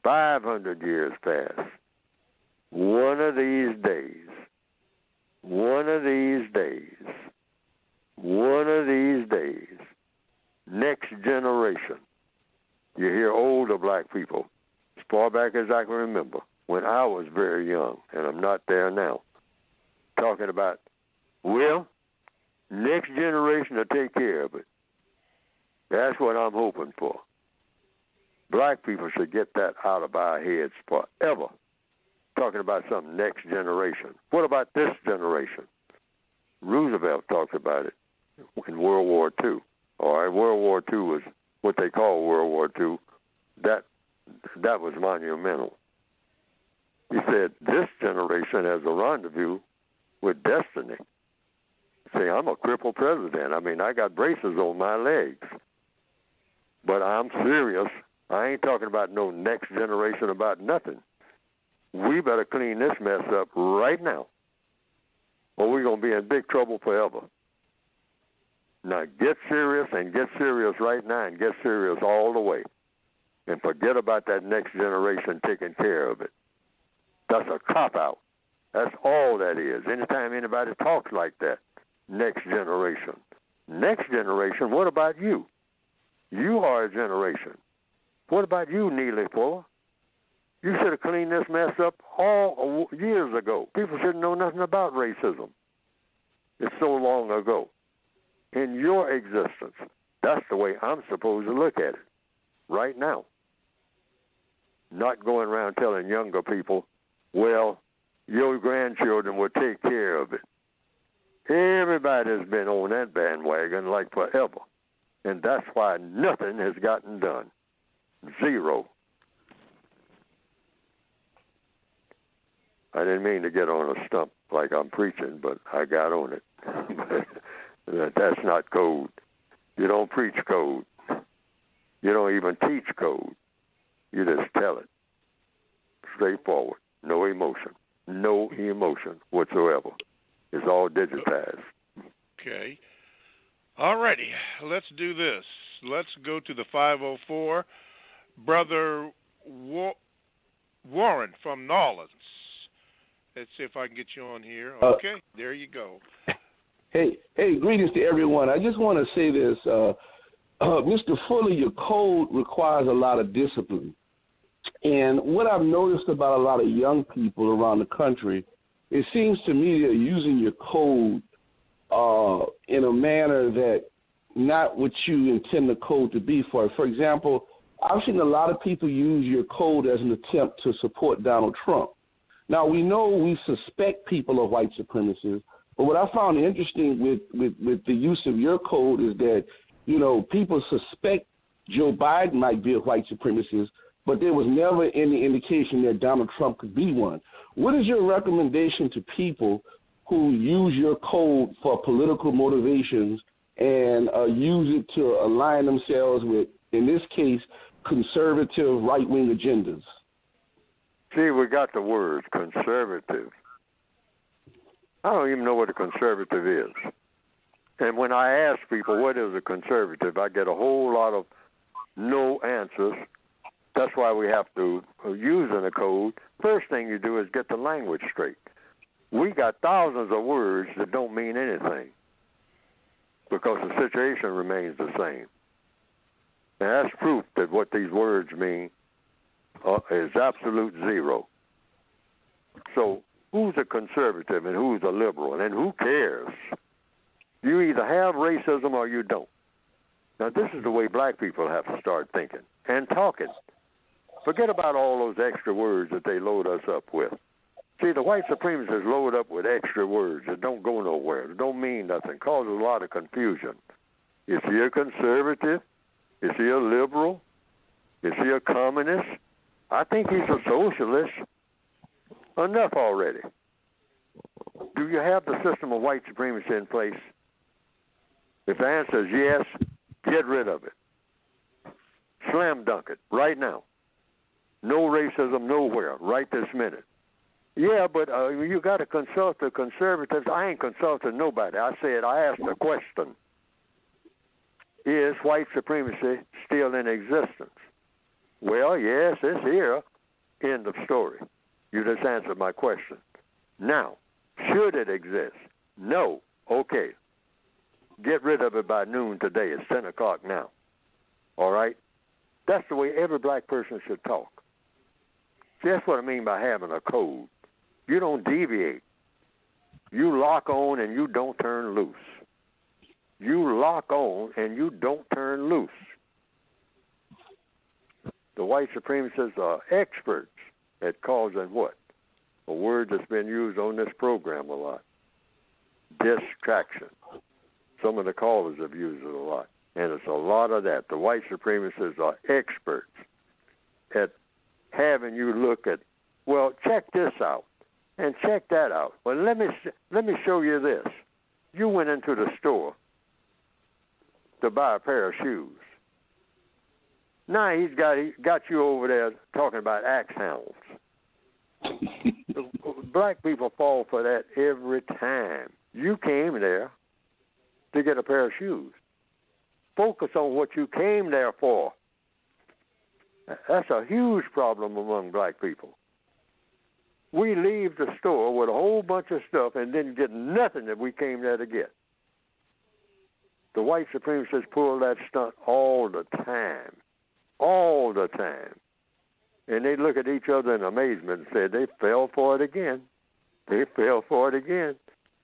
500 years pass. One of these days, one of these days, one of these days, next generation. You hear older black people, as far back as I can remember, when I was very young, and I'm not there now, talking about, well, next generation will take care of it. That's what I'm hoping for. Black people should get that out of our heads forever. Talking about some next generation. What about this generation? Roosevelt talked about it in World War II. All right, World War II was what they call World War II. That was monumental. He said, this generation has a rendezvous with destiny. Say, I'm a crippled president. I mean, I got braces on my legs. But I'm serious. I ain't talking about no next generation about nothing. We better clean this mess up right now, or we're going to be in big trouble forever. Now get serious, and get serious right now, and get serious all the way. And forget about that next generation taking care of it. That's a cop-out. That's all that is. Anytime anybody talks like that, next generation. Next generation, what about you? You are a generation. What about you, Neely Fuller? You should have cleaned this mess up all years ago. People shouldn't know nothing about racism. It's so long ago. In your existence, that's the way I'm supposed to look at it right now. Not going around telling younger people, well, your grandchildren will take care of it. Everybody has been on that bandwagon like forever. And that's why nothing has gotten done. Zero. I didn't mean to get on a stump like I'm preaching, but I got on it. That's not code. You don't preach code. You don't even teach code. You just tell it. Straightforward. No emotion. No emotion whatsoever. It's all digitized. Okay. All righty. Let's do this. Let's go to the 504. Brother Warren from Nolens. Let's see if I can get you on here. Okay, there you go. Hey, greetings to everyone. I just want to say this. Mr. Fuller, your code requires a lot of discipline. And what I've noticed about a lot of young people around the country, it seems to me they're using your code in a manner that not what you intend the code to be for. For example, I've seen a lot of people use your code as an attempt to support Donald Trump. Now, we know we suspect people of white supremacists, but what I found interesting with the use of your code is that, you know, people suspect Joe Biden might be a white supremacist, but there was never any indication that Donald Trump could be one. What is your recommendation to people who use your code for political motivations and use it to align themselves with, in this case, conservative right-wing agendas? See, we got the word conservative. I don't even know what a conservative is. And when I ask people what is a conservative, I get a whole lot of no answers. That's why we have to use in a code. First thing you do is get the language straight. We got thousands of words that don't mean anything because the situation remains the same. And that's proof that what these words mean is absolute zero. So who's a conservative and who's a liberal, and who cares? You either have racism or you don't. Now, this is the way black people have to start thinking and talking. Forget about all those extra words that they load us up with. See, the white supremacists load up with extra words that don't go nowhere, that don't mean nothing, causes a lot of confusion. Is he a conservative? Is he a liberal? Is he a communist? I think he's a socialist. Enough already. Do you have the system of white supremacy in place? If the answer is yes, get rid of it. Slam dunk it right now. No racism nowhere right this minute. Yeah, but you got to consult the conservatives. I ain't consulting nobody. I asked a question. Is white supremacy still in existence? Well, yes, it's here. End of story. You just answered my question. Now, should it exist? No. Okay. Get rid of it by noon today. It's 10 o'clock now. All right? That's the way every black person should talk. See, that's what I mean by having a code. You don't deviate. You lock on and you don't turn loose. You lock on and you don't turn loose. The white supremacists are experts at causing what? A word that's been used on this program a lot. Distraction. Some of the callers have used it a lot. And it's a lot of that. The white supremacists are experts at having you look at, well, check this out and check that out. Well, let me show you this. You went into the store to buy a pair of shoes. Now he's got you over there talking about axe hounds. Black people fall for that every time. You came there to get a pair of shoes. Focus on what you came there for. That's a huge problem among black people. We leave the store with a whole bunch of stuff and then get nothing that we came there to get. The white supremacists pull that stunt all the time. All the time. And they look at each other in amazement and say, they fell for it again. They fell for it again.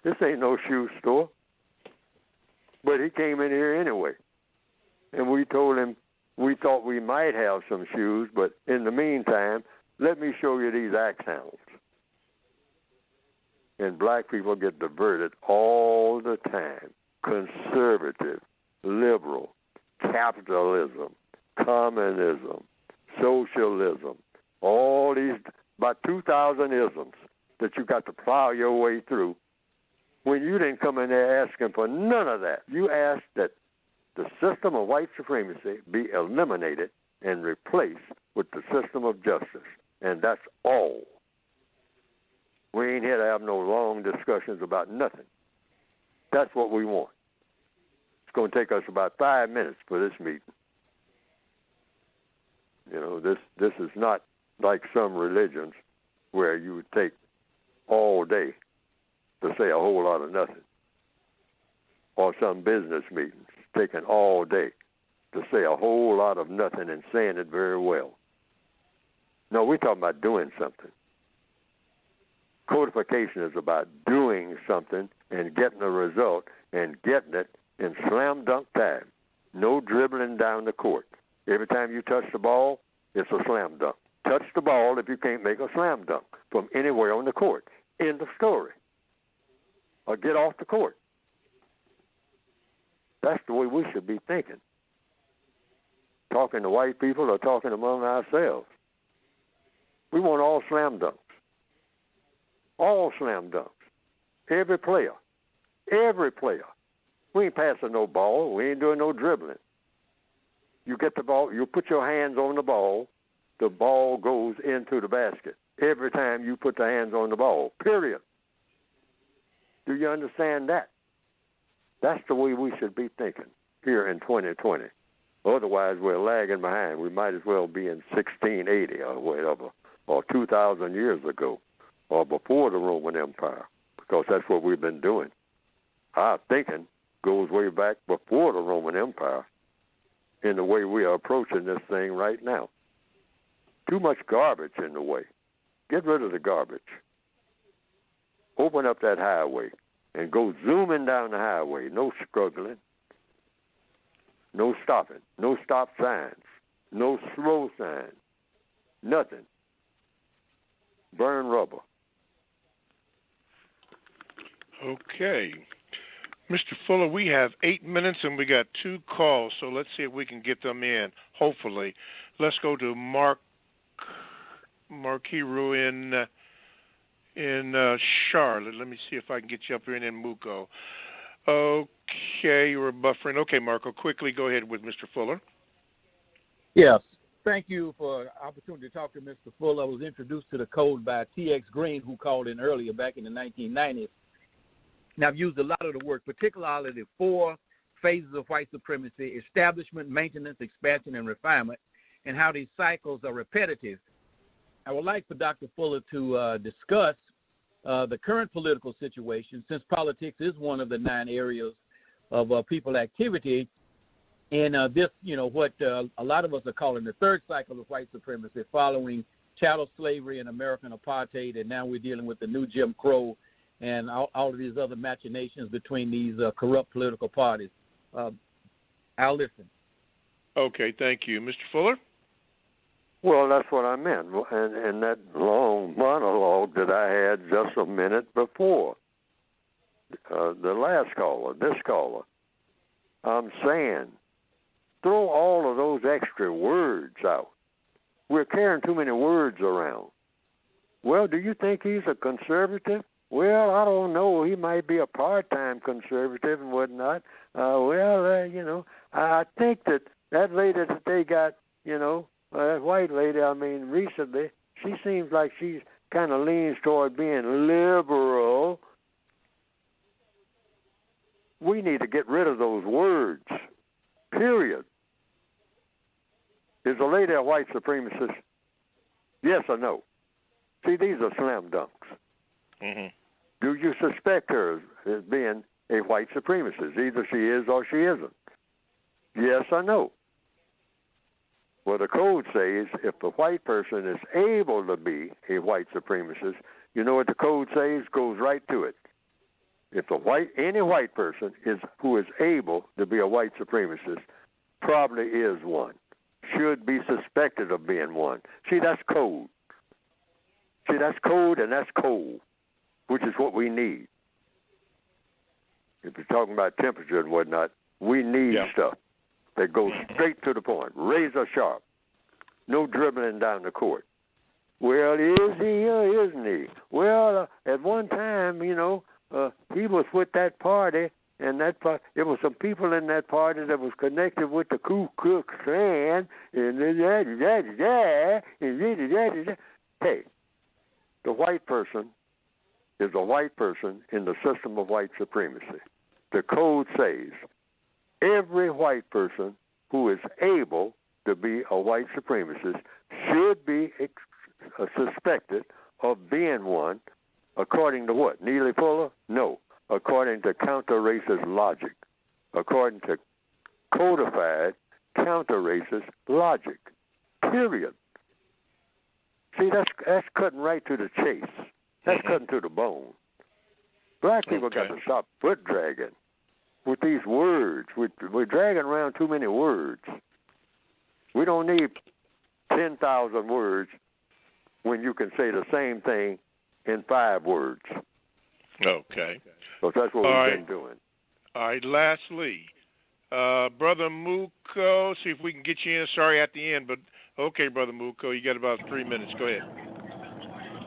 This ain't no shoe store. But he came in here anyway. And we told him we thought we might have some shoes, but in the meantime, let me show you these axe hounds. And black people get diverted all the time. Conservative, liberal, capitalism, communism, socialism, all these, about 2,000 isms that you got to plow your way through. When you didn't come in there asking for none of that, you asked that the system of white supremacy be eliminated and replaced with the system of justice, and that's all. We ain't here to have no long discussions about nothing. That's what we want. It's going to take us about 5 minutes for this meeting. You know, this is not like some religions where you would take all day to say a whole lot of nothing, or some business meetings taking all day to say a whole lot of nothing and saying it very well. No, we're talking about doing something. Codification is about doing something and getting a result and getting it in slam dunk time. No dribbling down the court. Every time you touch the ball, it's a slam dunk. Touch the ball if you can't make a slam dunk from anywhere on the court. End of story. Or get off the court. That's the way we should be thinking. Talking to white people or talking among ourselves. We want all slam dunks. All slam dunks. Every player. Every player. We ain't passing no ball. We ain't doing no dribbling. You get the ball, you put your hands on the ball goes into the basket. Every time you put the hands on the ball, period. Do you understand that? That's the way we should be thinking here in 2020. Otherwise, we're lagging behind. We might as well be in 1680 or whatever, or 2,000 years ago, or before the Roman Empire, because that's what we've been doing. Our thinking goes way back before the Roman Empire in the way we are approaching this thing right now. Too much garbage in the way. Get rid of the garbage. Open up that highway and go zooming down the highway. No struggling. No stopping. No stop signs. No slow signs. Nothing. Burn rubber. Okay. Mr. Fuller, we have 8 minutes and we got 2 calls, so let's see if we can get them in, hopefully. Let's go to Marquiru in Charlotte. Let me see if I can get you up here in Muco. Okay, you were buffering. Okay, Marco, quickly go ahead with Mr. Fuller. Yes. Thank you for the opportunity to talk to Mr. Fuller. I was introduced to the code by T.X. Green, who called in earlier back in the 1990s. And I've used a lot of the work, particularly the 4 phases of white supremacy: establishment, maintenance, expansion, and refinement, and how these cycles are repetitive. I would like for Dr. Fuller to discuss the current political situation, since politics is one of the 9 areas of people activity. And this, what a lot of us are calling the 3rd cycle of white supremacy, following chattel slavery and American apartheid, and now we're dealing with the new Jim Crow and all of these other machinations between these corrupt political parties. I'll listen. Okay, thank you. Mr. Fuller? Well, that's what I meant. And that long monologue that I had just a minute before, the last caller, this caller, I'm saying, throw all of those extra words out. We're carrying too many words around. Well, do you think he's a conservative? Well, I don't know. He might be a part-time conservative and whatnot. I think that lady that they got, that white lady, recently, she seems like she's kind of leans toward being liberal. We need to get rid of those words, period. Is a lady a white supremacist? Yes or no? See, these are slam dunks. Mm-hmm. Do you suspect her as being a white supremacist? Either she is or she isn't. Yes or no? Well, the code says if the white person is able to be a white supremacist, you know what the code says? Goes right to it. If any white person who is able to be a white supremacist, probably is one. Should be suspected of being one. See, that's code. See, that's code and that's cold, which is what we need. If you're talking about temperature and whatnot, we need stuff that goes straight to the point, razor sharp, no dribbling down the court. Well, is he or isn't he? Well, at one time, he was with that party And that part, there were some people in that party that was connected with the Ku Klux Klan, and hey, the white person is a white person in the system of white supremacy. The code says every white person who is able to be a white supremacist should be suspected of being one, according to what? Neely Fuller? No. According to counter-racist logic. According to codified counter-racist logic. Period. See, that's cutting right to the chase. That's cutting to the bone. Black people got to stop foot dragging with these words. We're dragging around too many words. We don't need 10,000 words when you can say the same thing in 5 words. Okay. So that's what we've been doing. All right. Lastly, Brother Muko, see if we can get you in. Sorry at the end, but okay, Brother Muko, you got about 3 minutes. Go ahead.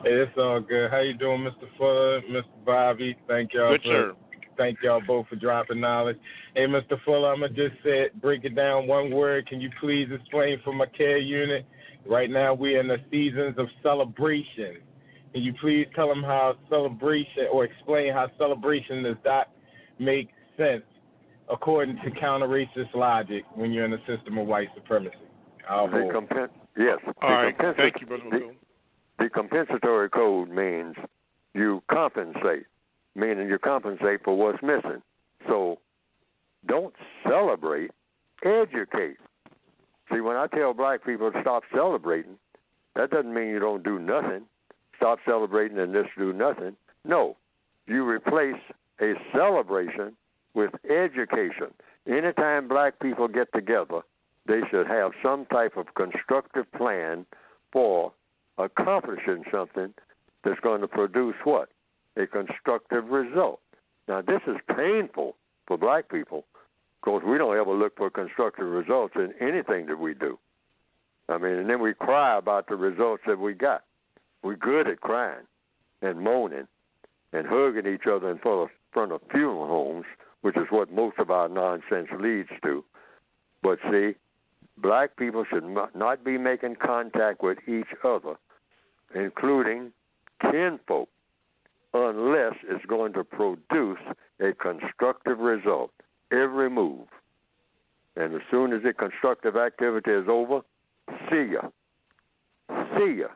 Hey, it's all good. How you doing, Mr. Fuller, Mr. Bobby? Thank y'all. Good, sir. Thank y'all both for dropping knowledge. Hey, Mr. Fuller, I'm going to just break it down one word. Can you please explain for my care unit? Right now we're in the seasons of celebration. Can you please tell them how celebration, or explain how celebration does not make sense according to counter-racist logic when you're in the system of white supremacy? Yes. All right. Thank you, Brother Muko. The compensatory code means you compensate, meaning you compensate for what's missing. So don't celebrate, educate. See, when I tell black people to stop celebrating, that doesn't mean you don't do nothing. Stop celebrating and just do nothing. No, you replace a celebration with education. Anytime black people get together, they should have some type of constructive plan for accomplishing something that's going to produce what? A constructive result. Now, this is painful for black people because we don't ever look for constructive results in anything that we do. I mean, and then we cry about the results that we got. We're good at crying and moaning and hugging each other in front of funeral homes, which is what most of our nonsense leads to. But see, black people should not be making contact with each other, including kinfolk, unless it's going to produce a constructive result. Every move. And as soon as the constructive activity is over, see ya. See ya.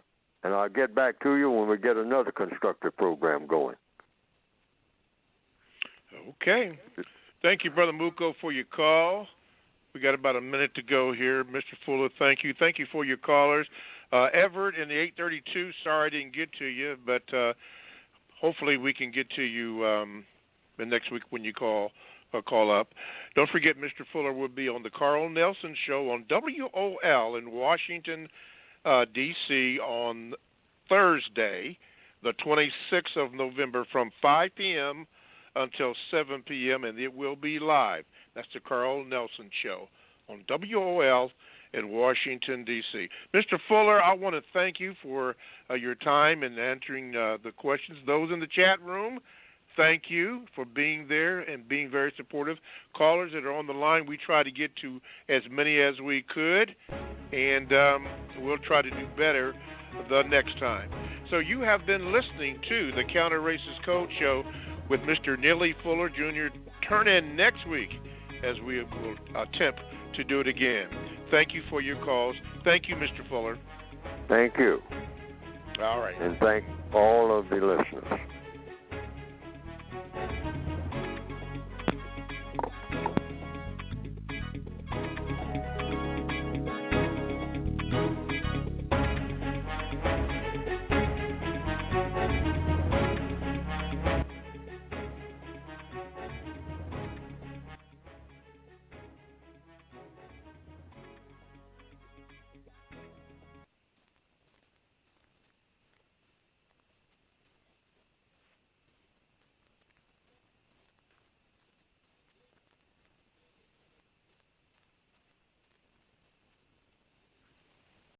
And I'll get back to you when we get another constructive program going. Okay. Thank you, Brother Muko, for your call. We got about a minute to go here. Mr. Fuller, thank you. Thank you for your callers. Everett in the 832, sorry I didn't get to you, but hopefully we can get to you the next week when you call up. Don't forget, Mr. Fuller will be on the Carl Nelson Show on WOL in Washington, D.C. on Thursday, the 26th of November from 5 p.m. until 7 p.m., and it will be live. That's the Carl Nelson Show on WOL in Washington, D.C. Mr. Fuller, I want to thank you for your time and answering the questions. Those in the chat room, thank you for being there and being very supportive. Callers that are on the line, we try to get to as many as we could, and we'll try to do better the next time. So you have been listening to the Counter Racist Code Show with Mr. Neely Fuller, Jr. Turn in next week as we will attempt to do it again. Thank you for your calls. Thank you, Mr. Fuller. Thank you. All right. And thank all of the listeners.